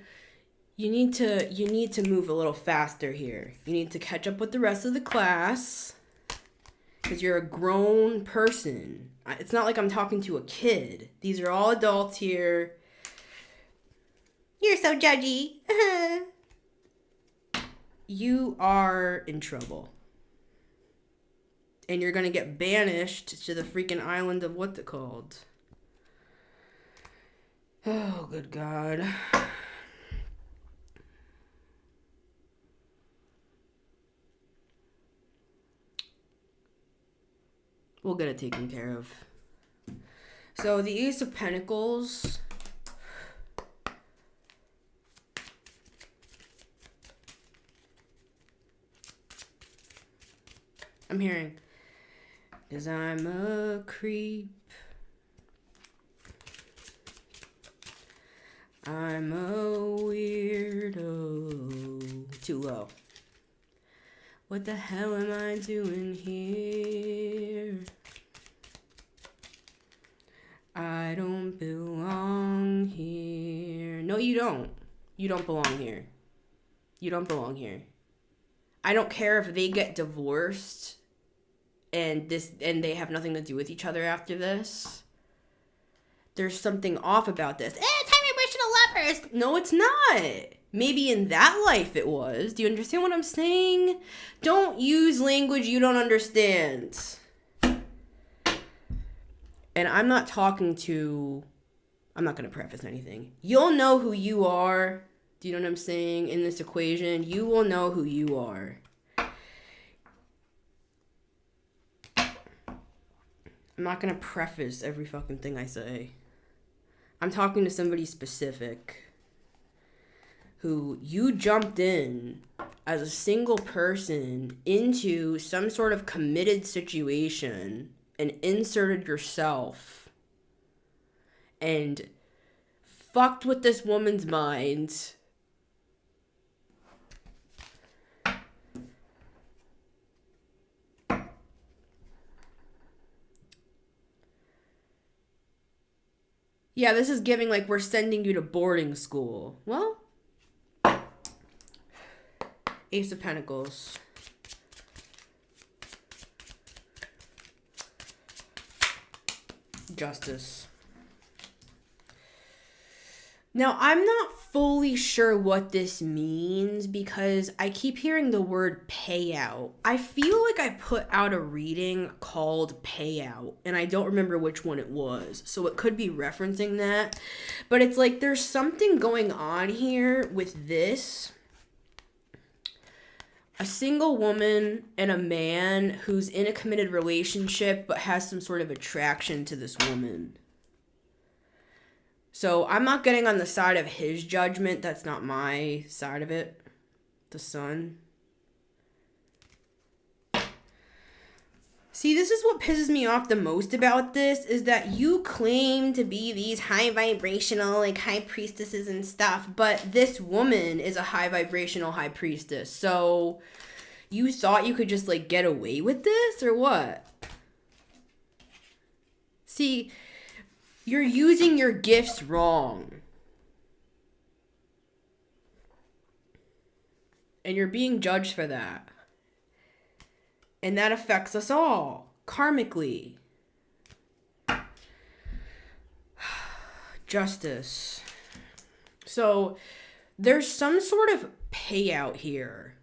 you need to move a little faster here. You need to catch up with the rest of the class because you're a grown person. It's not like I'm talking to a kid. These are all adults here. You're so judgy. You are in trouble. And you're going to get banished to the freaking island of what's it called? Oh, good God. We'll get it taken care of. So the Ace of Pentacles. I'm hearing, 'cause I'm a creep. I'm a weirdo. Too low. What the hell am I doing here? I don't belong here. No, you don't. You don't belong here. You don't belong here. I don't care if they get divorced and they have nothing to do with each other after this. There's something off about this. It's high vibrational lovers. No, it's not. Maybe in that life it was. Do you understand what I'm saying? Don't use language you don't understand. And I'm not going to preface anything. You'll know who you are. Do you know what I'm saying? In this equation, you will know who you are. I'm not going to preface every fucking thing I say. I'm talking to somebody specific who you jumped in as a single person into some sort of committed situation and inserted yourself and fucked with this woman's mind. Yeah, this is giving like we're sending you to boarding school. Well, Ace of Pentacles. Justice. Now, I'm not fully sure what this means because I keep hearing the word payout. I feel like I put out a reading called payout, and I don't remember which one it was. So it could be referencing that. But it's like there's something going on here with this. A single woman and a man who's in a committed relationship but has some sort of attraction to this woman. So I'm not getting on the side of his judgment. That's not my side of it. The Sun. See, this is what pisses me off the most about this, is that you claim to be these high vibrational, like high priestesses and stuff, but this woman is a high vibrational high priestess. So you thought you could just like get away with this or what? See, you're using your gifts wrong. And you're being judged for that. And that affects us all, karmically. Justice. So, there's some sort of payout here.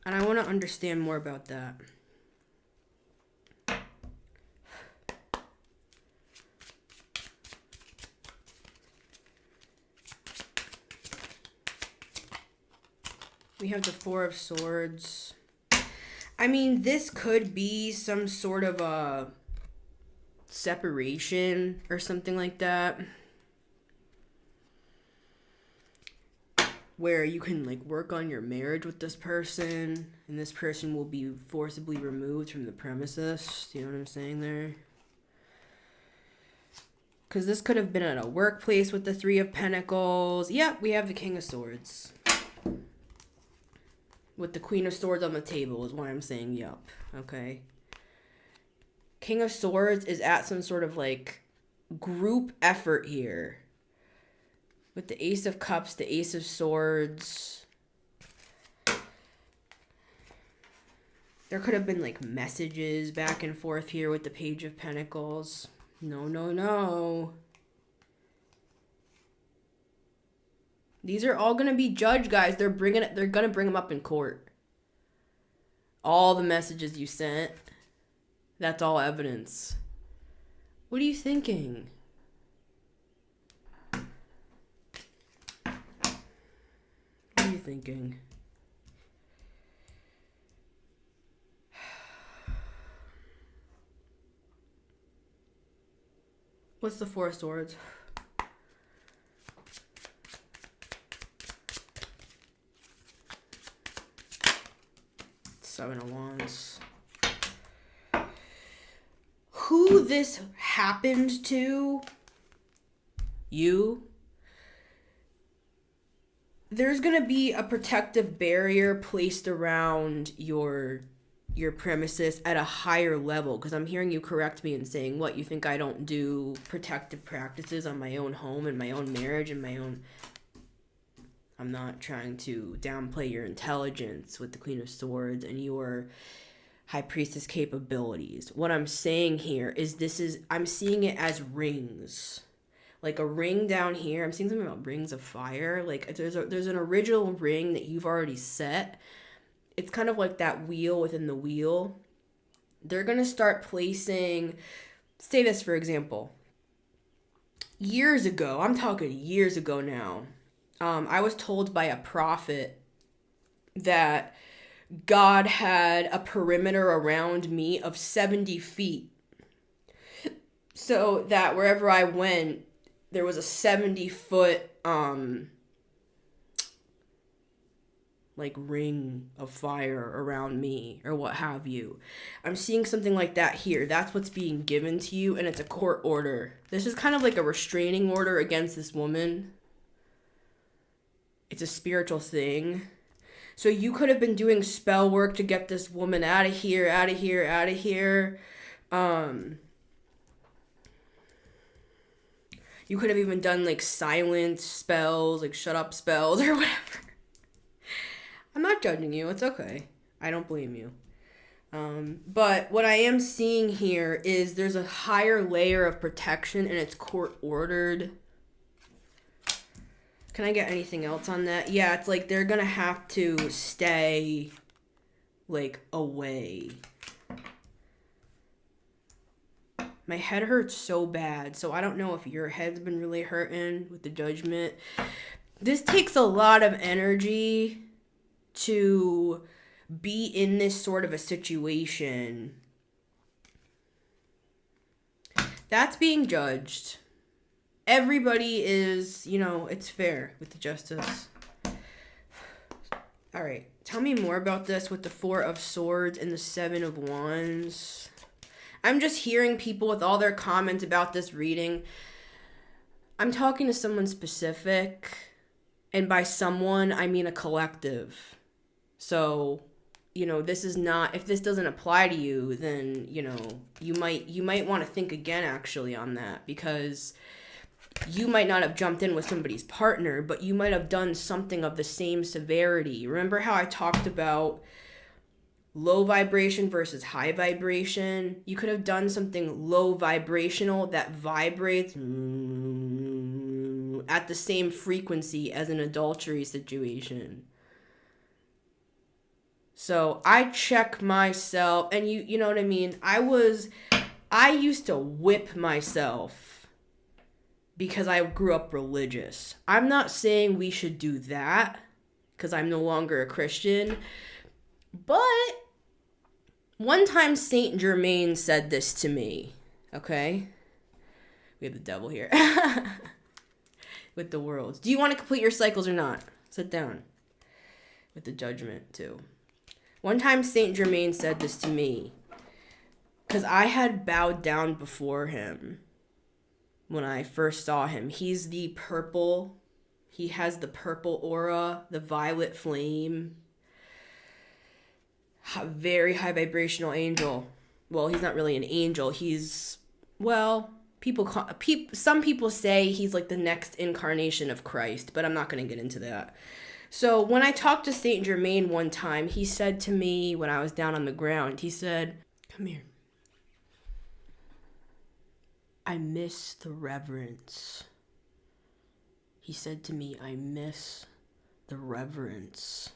And I want to understand more about that. We have the Four of Swords. I mean, this could be some sort of a separation or something like that. Where you can like work on your marriage with this person and this person will be forcibly removed from the premises. Do you know what I'm saying there? Because this could have been at a workplace with the Three of Pentacles. Yep, we have the King of Swords. With the Queen of Swords on the table is why I'm saying yup. Okay. King of Swords is at some sort of like group effort here. With the Ace of Cups, the Ace of Swords. There could have been like messages back and forth here with the Page of Pentacles. No, no, no. These are all going to be judged, guys. They're going to bring them up in court. All the messages you sent. That's all evidence. What are you thinking? What are you thinking? What's the Four of Swords? Seven of Wands. Who this happened to, you, there's going to be a protective barrier placed around your premises at a higher level. Because I'm hearing you correct me in saying, what, you think I don't do protective practices on my own home and my own marriage and my own... I'm not trying to downplay your intelligence with the Queen of Swords and your High Priestess capabilities. What I'm saying here is I'm seeing it as rings. Like a ring down here. I'm seeing something about rings of fire. Like there's an original ring that you've already set. It's kind of like that wheel within the wheel. They're going to start placing say this for example. Years ago, I'm talking years ago now, I was told by a prophet that God had a perimeter around me of 70 feet. So that wherever I went, there was a 70-foot like ring of fire around me or what have you. I'm seeing something like that here. That's what's being given to you, and it's a court order. This is kind of like a restraining order against this woman. It's a spiritual thing. So you could have been doing spell work to get this woman out of here, out of here, out of here. You could have even done like silent spells, like shut up spells or whatever. I'm not judging you. It's okay. I don't blame you. But what I am seeing here is there's a higher layer of protection and it's court ordered. Can I get anything else on that? Yeah, it's like they're going to have to stay like away. My head hurts so bad, so I don't know if your head's been really hurting with the judgment. This takes a lot of energy to be in this sort of a situation. That's being judged. Everybody is, it's fair with the justice. All right, tell me more about this with the 4 of Swords and the 7 of Wands. I'm just hearing people with all their comments about this reading. I'm talking to someone specific, and by someone, I mean a collective. So, this is not, if this doesn't apply to you, then, you might want to think again actually on that, because you might not have jumped in with somebody's partner, but you might have done something of the same severity. Remember how I talked about low vibration versus high vibration? You could have done something low vibrational that vibrates at the same frequency as an adultery situation. So I check myself, and you know what I mean? I used to whip myself because I grew up religious. I'm not saying we should do that because I'm no longer a Christian, but one time Saint Germain said this to me, okay? We have the devil here. With the worlds. Do you want to complete your cycles or not? Sit down. With the judgment too. One time Saint Germain said this to me because I had bowed down before him when I first saw him. He's the purple. He has the purple aura, the violet flame. Very high vibrational angel. Well, he's not really an angel. He's, well, some people say he's like the next incarnation of Christ, but I'm not going to get into that. So when I talked to Saint Germain one time, he said to me when I was down on the ground, he said, "Come here. I miss the reverence." He said to me, "I miss the reverence."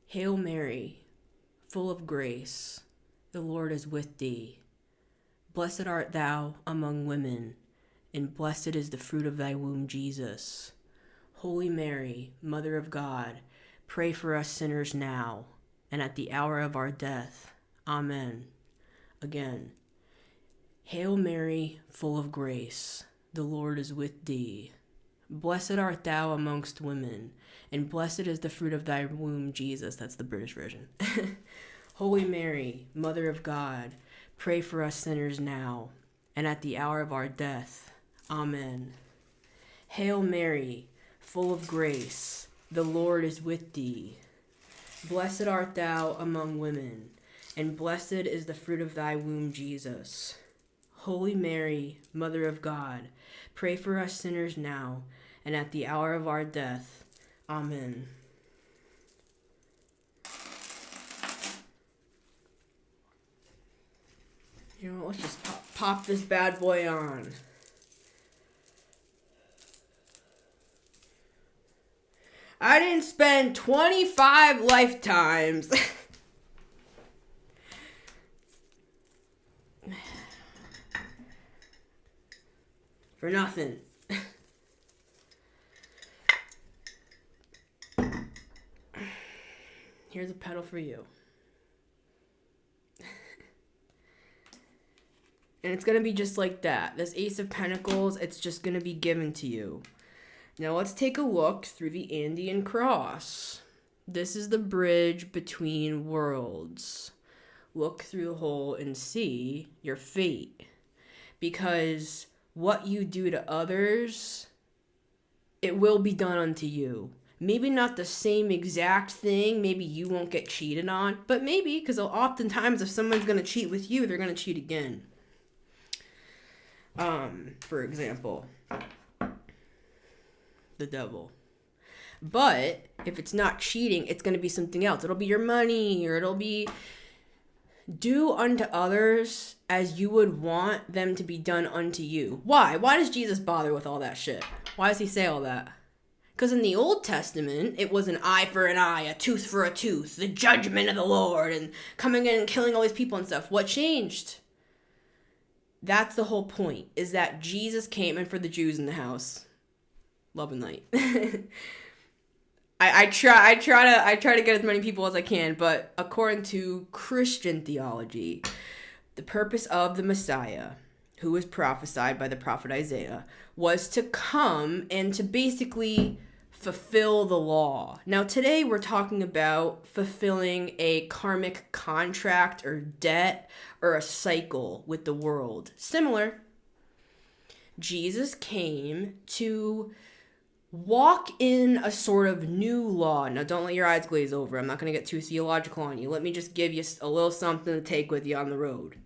Hail Mary, full of grace, the Lord is with thee. Blessed art thou among women, and blessed is the fruit of thy womb, Jesus. Holy Mary, Mother of God, pray for us sinners now, and at the hour of our death. Amen. Again, Hail Mary, full of grace, the Lord is with thee. Blessed art thou amongst women, and blessed is the fruit of thy womb, Jesus. That's the British version. Holy Mary, Mother of God, pray for us sinners now, and at the hour of our death. Amen. Hail Mary, full of grace, the Lord is with thee. Blessed art thou among women, and blessed is the fruit of thy womb, Jesus. Holy Mary, Mother of God, pray for us sinners now, and at the hour of our death. Amen. Let's just pop this bad boy on. I didn't spend 25 lifetimes. For nothing. Here's a pedal for you. And it's going to be just like that. This Ace of Pentacles, it's just going to be given to you. Now let's take a look through the Andean Cross. This is the bridge between worlds. Look through the hole and see your fate. Because what you do to others, it will be done unto you. Maybe not the same exact thing. Maybe you won't get cheated on. But maybe, because oftentimes if someone's going to cheat with you, they're going to cheat again. For example, the devil. But if it's not cheating, it's going to be something else. It'll be your money, or it'll be do unto others as you would want them to be done unto you. Why? Why does Jesus bother with all that shit? Why does he say all that? Because in the Old Testament, it was an eye for an eye, a tooth for a tooth, the judgment of the Lord, and coming in and killing all these people and stuff. What changed? That's the whole point, is that Jesus came in for the Jews in the house. Love and light. I try to get as many people as I can, but according to Christian theology, the purpose of the Messiah, who was prophesied by the prophet Isaiah, was to come and to basically fulfill the law. Now today we're talking about fulfilling a karmic contract or debt or a cycle with the world. Similar. Jesus came to walk in a sort of new law. Now don't let your eyes glaze over. I'm not going to get too theological on you. Let me just give you a little something to take with you on the road.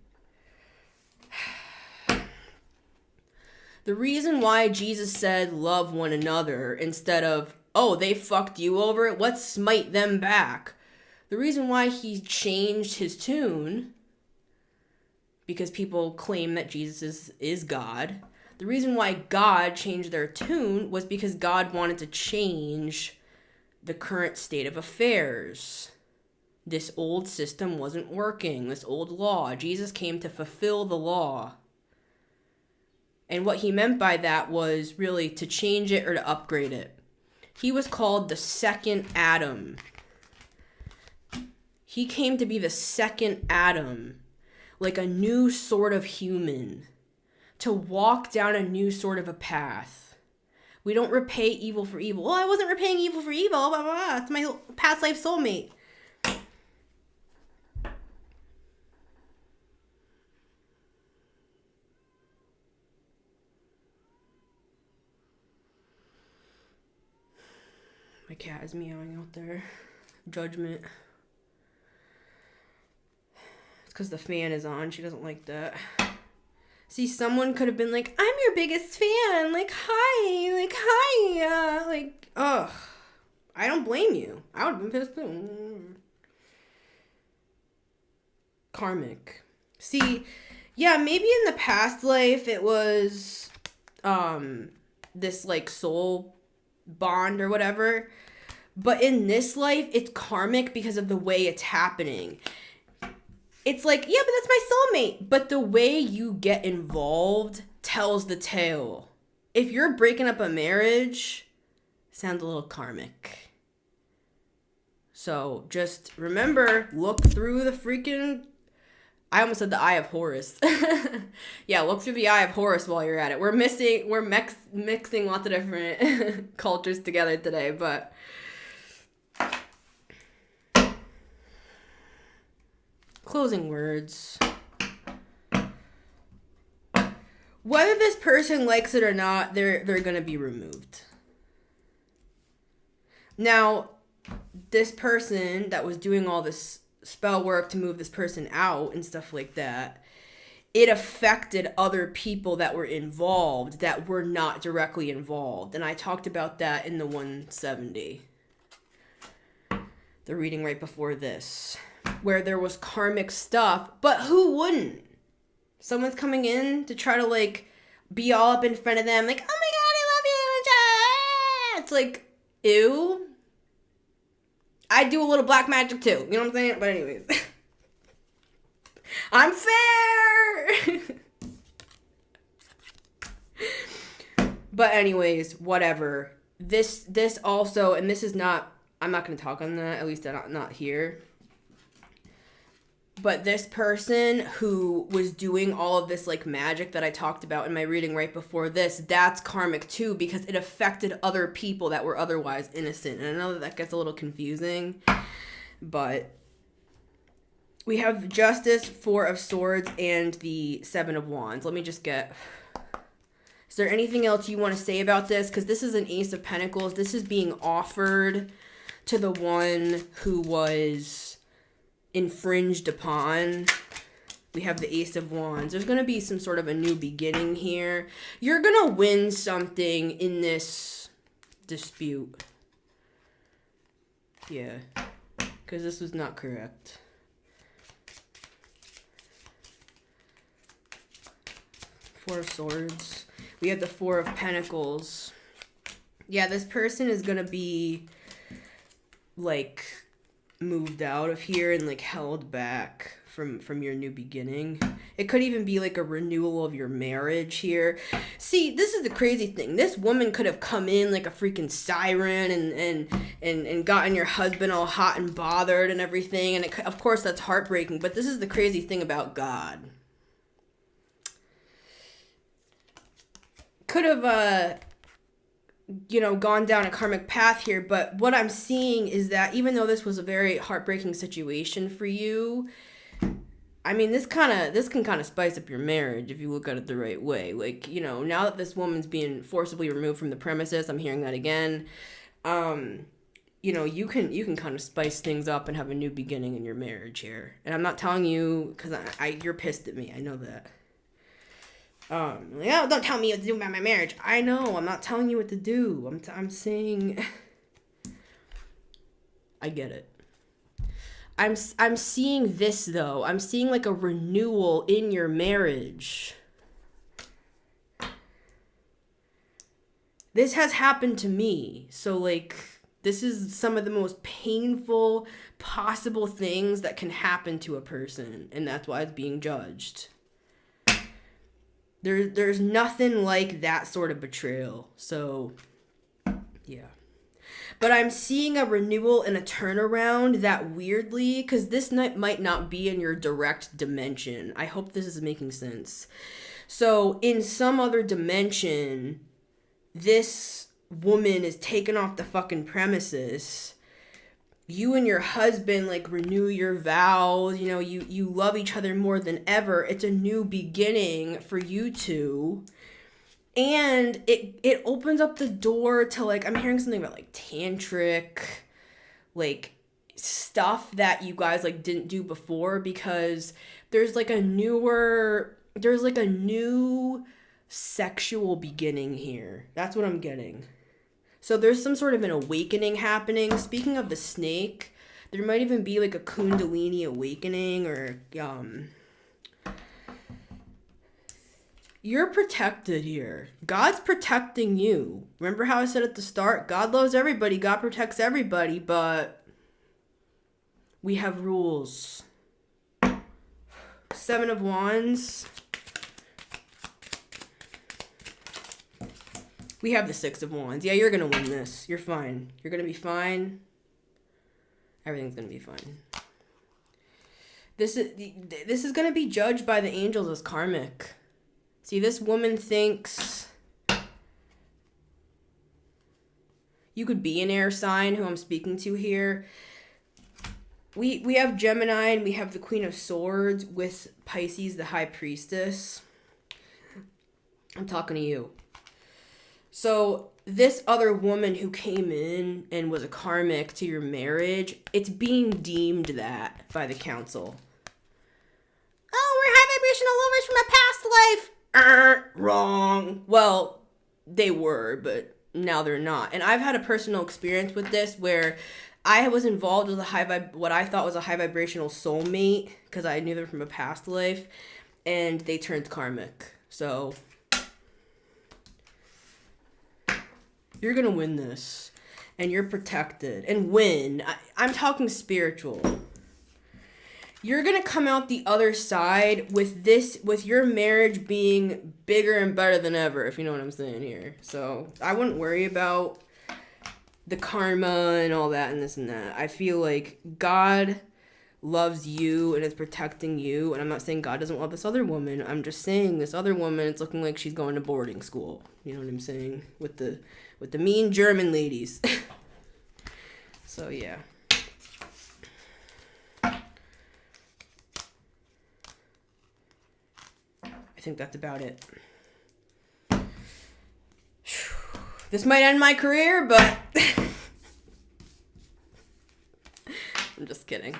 The reason why Jesus said love one another instead of, oh, they fucked you over, let's smite them back. The reason why he changed his tune, because people claim that Jesus is God. The reason why God changed their tune was because God wanted to change the current state of affairs. This old system wasn't working, this old law. Jesus came to fulfill the law. And what he meant by that was really to change it or to upgrade it. He was called the second Adam. He came to be the second Adam, like a new sort of human, to walk down a new sort of a path. We don't repay evil for evil. Well, I wasn't repaying evil for evil. Blah, blah, blah. It's my past life soulmate. My cat is meowing out there. Judgment. It's because the fan is on. She doesn't like that. See, someone could have been like, I'm your biggest fan. Hi. Ugh. I don't blame you. I would have been pissed too. Karmic. See, yeah, maybe in the past life it was this like soul bond or whatever, but in this life it's karmic because of the way it's happening. It's like, yeah, but that's my soulmate, but the way you get involved tells the tale. If you're breaking up a marriage, sounds a little karmic. So just remember, look through the freaking, I almost said the Eye of Horus. Yeah, look through the Eye of Horus while you're at it. We're mixing lots of different cultures together today, but closing words. Whether this person likes it or not, they're gonna be removed. Now, this person that was doing all this spell work to move this person out and stuff like that, it affected other people that were involved that were not directly involved. And I talked about that in the 170. The reading right before this, where there was karmic stuff, but who wouldn't? Someone's coming in to try to like be all up in front of them, like, oh my god, I love you. It's like, ew. I do a little black magic too. You know what I'm saying? But anyways. I'm fair! But anyways, whatever. This also, and this is not, I'm not going to talk on that, at least not here. But this person who was doing all of this like magic that I talked about in my reading right before this, that's karmic too, because it affected other people that were otherwise innocent. And I know that gets a little confusing, but we have Justice, Four of Swords, and the Seven of Wands. Let me just get... Is there anything else you want to say about this? Because this is an Ace of Pentacles. This is being offered to the one who was infringed upon. We have the Ace of Wands. There's going to be some sort of a new beginning here. You're going to win something in this dispute. Yeah. Because this was not correct. Four of Swords. We have the Four of Pentacles. Yeah, this person is going to be, like, moved out of here and, like, held back from your new beginning. It could even be, like, a renewal of your marriage here. See, this is the crazy thing. This woman could have come in like a freaking siren and gotten your husband all hot and bothered and everything. And, of course, that's heartbreaking. But this is the crazy thing about God. Could have, gone down a karmic path here, but what I'm seeing is that even though this was a very heartbreaking situation for you, I mean, this can kind of spice up your marriage if you look at it the right way. Like, now that this woman's being forcibly removed from the premises, I'm hearing that again, you can kind of spice things up and have a new beginning in your marriage here. And I'm not telling you, because you're pissed at me, I know that. Don't tell me what to do about my marriage. I know, I'm not telling you what to do. I'm saying, I get it. I'm seeing this, though. I'm seeing, like, a renewal in your marriage. This has happened to me. So, like, this is some of the most painful possible things that can happen to a person. And that's why it's being judged. There's nothing like that sort of betrayal. So, yeah. But I'm seeing a renewal and a turnaround that weirdly, because this might not be in your direct dimension. I hope this is making sense. So, in some other dimension, this woman is taken off the fucking premises. You and your husband, like, renew your vows. You love each other more than ever. It's a new beginning for you two. And it opens up the door to, like, I'm hearing something about, like, tantric, like, stuff that you guys, like, didn't do before, because there's a new sexual beginning here. That's what I'm getting. So there's some sort of an awakening happening. Speaking of the snake, there might even be, like, a kundalini awakening, or, you're protected here. God's protecting you. Remember how I said at the start, God loves everybody, God protects everybody, but we have rules. Seven of Wands. We have the Six of Wands. Yeah, you're going to win this. You're fine. You're going to be fine. Everything's going to be fine. This is going to be judged by the angels as karmic. See, this woman thinks you could be an air sign who I'm speaking to here. We have Gemini and we have the Queen of Swords with Pisces, the High Priestess. I'm talking to you. So this other woman who came in and was a karmic to your marriage, it's being deemed that by the council. Oh, we're high vibrational lovers from a past life. Wrong. Well, they were, but now they're not. And I've had a personal experience with this where I was involved with what I thought was a high vibrational soulmate because I knew them from a past life, and they turned karmic. So you're gonna win this. and you're protected and win. I'm talking spiritual. You're going to come out the other side with your marriage being bigger and better than ever, if you know what I'm saying here. So I wouldn't worry about the karma and all that and this and that. I feel like God loves you and is protecting you. And I'm not saying God doesn't love this other woman. I'm just saying this other woman, it's looking like she's going to boarding school. You know what I'm saying? With the mean German ladies. So, yeah. I think that's about it. This might end my career, but I'm just kidding.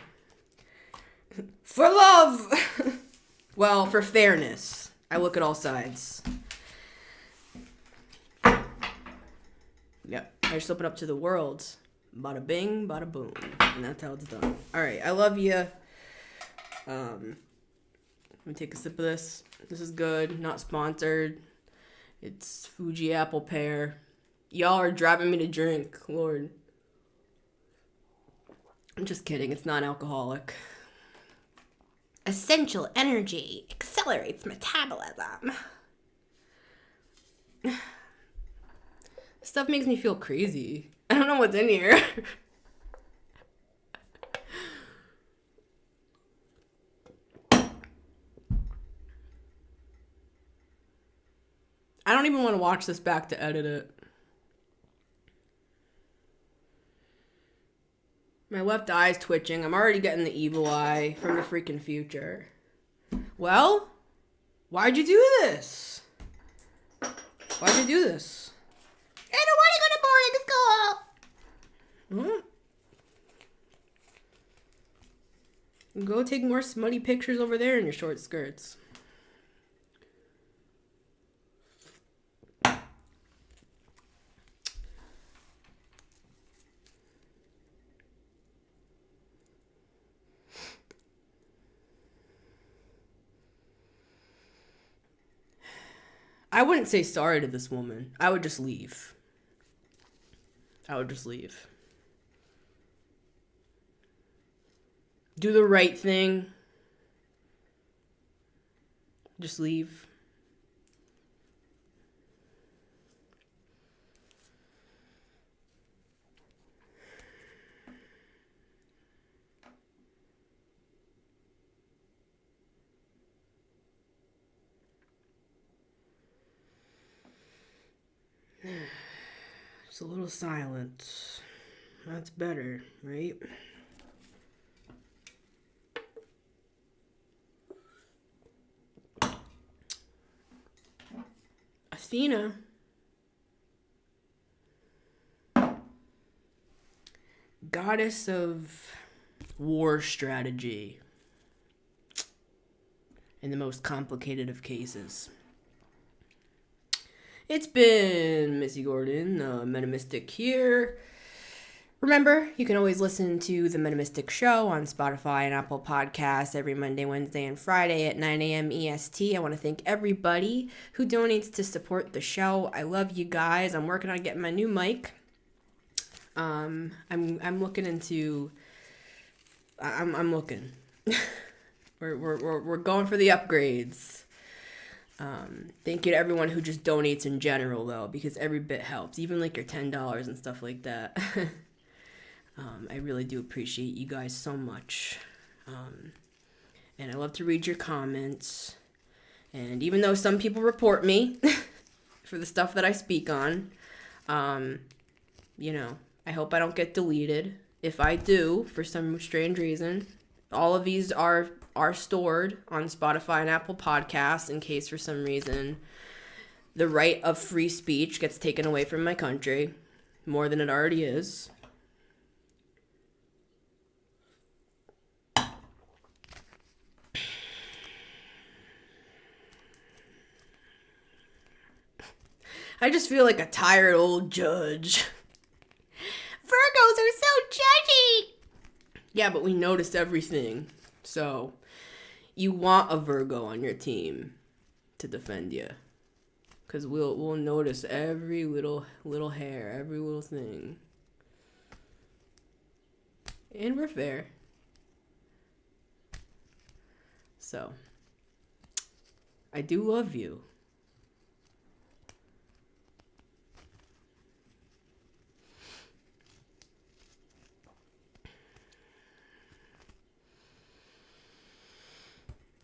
For love! Well, for fairness. I look at all sides. Yep. I just open up to the world. Bada bing, bada boom. And that's how it's done. Alright, I love you. Let me take a sip of this. This is good. Not sponsored. It's Fuji apple pear. Y'all are driving me to drink. Lord. I'm just kidding. It's non-alcoholic. Essential energy accelerates metabolism. Stuff makes me feel crazy. I don't know what's in here. I don't even want to watch this back to edit it. My left eye's twitching. I'm already getting the evil eye from the freaking future. Well, why'd you do this? Why'd you do this? I don't want to go to boarding school. Go take more smutty pictures over there in your short skirts. I wouldn't say sorry to this woman. I would just leave. Do the right thing. Just leave. Just a little silence. That's better, right? Athena. Goddess of war strategy. In the most complicated of cases. It's been Missy Gordon, Metamystic here. Remember, you can always listen to The Metamystic Show on Spotify and Apple Podcasts every Monday, Wednesday, and Friday at 9 a.m. EST. I want to thank everybody who donates to support the show. I love you guys. I'm working on getting my new mic. I'm looking into... I'm looking. We're going for the upgrades. Thank you to everyone who just donates in general, though, because every bit helps, even like your $10 and stuff like that. I really do appreciate you guys so much. And I love to read your comments. And even though some people report me for the stuff that I speak on, you know, I hope I don't get deleted. If I do, for some strange reason, all of these are stored on Spotify and Apple Podcasts in case for some reason the right of free speech gets taken away from my country more than it already is. I just feel like a tired old judge. Virgos are so judgy! Yeah, but we notice everything. So, you want a Virgo on your team to defend you. Because we'll notice every little hair, every little thing. And we're fair. So, I do love you.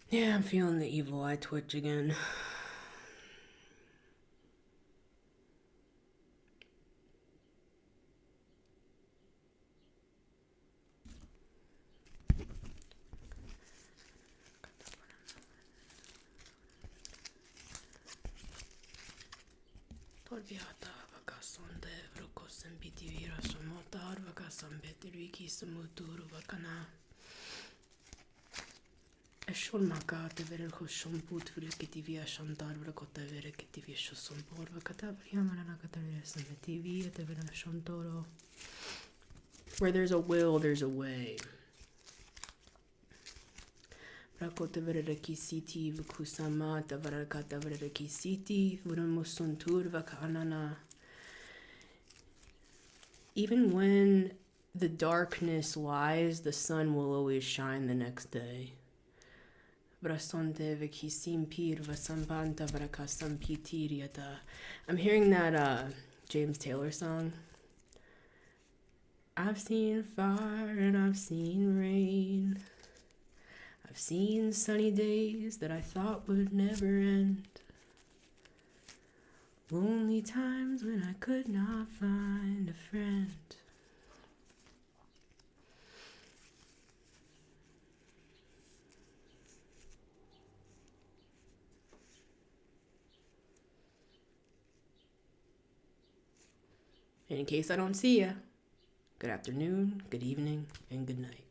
Yeah, I'm feeling the evil eye twitch again. Eshon maka te vere khoshon put vere kitivia shantar vere kota vere kitivia shoson por vakata yamana kata vere sametivi te vere shontoro. Where there's a will, there's a way. Rakota vere kisiti vukusama ta vere kata vere kisiti vere musuntur vakanana. Even when the darkness lies, the sun will always shine the next day. I'm hearing that James Taylor song. I've seen fire and I've seen rain. I've seen sunny days that I thought would never end. Lonely times when I could not find a friend. In case I don't see ya, good afternoon, good evening, and good night.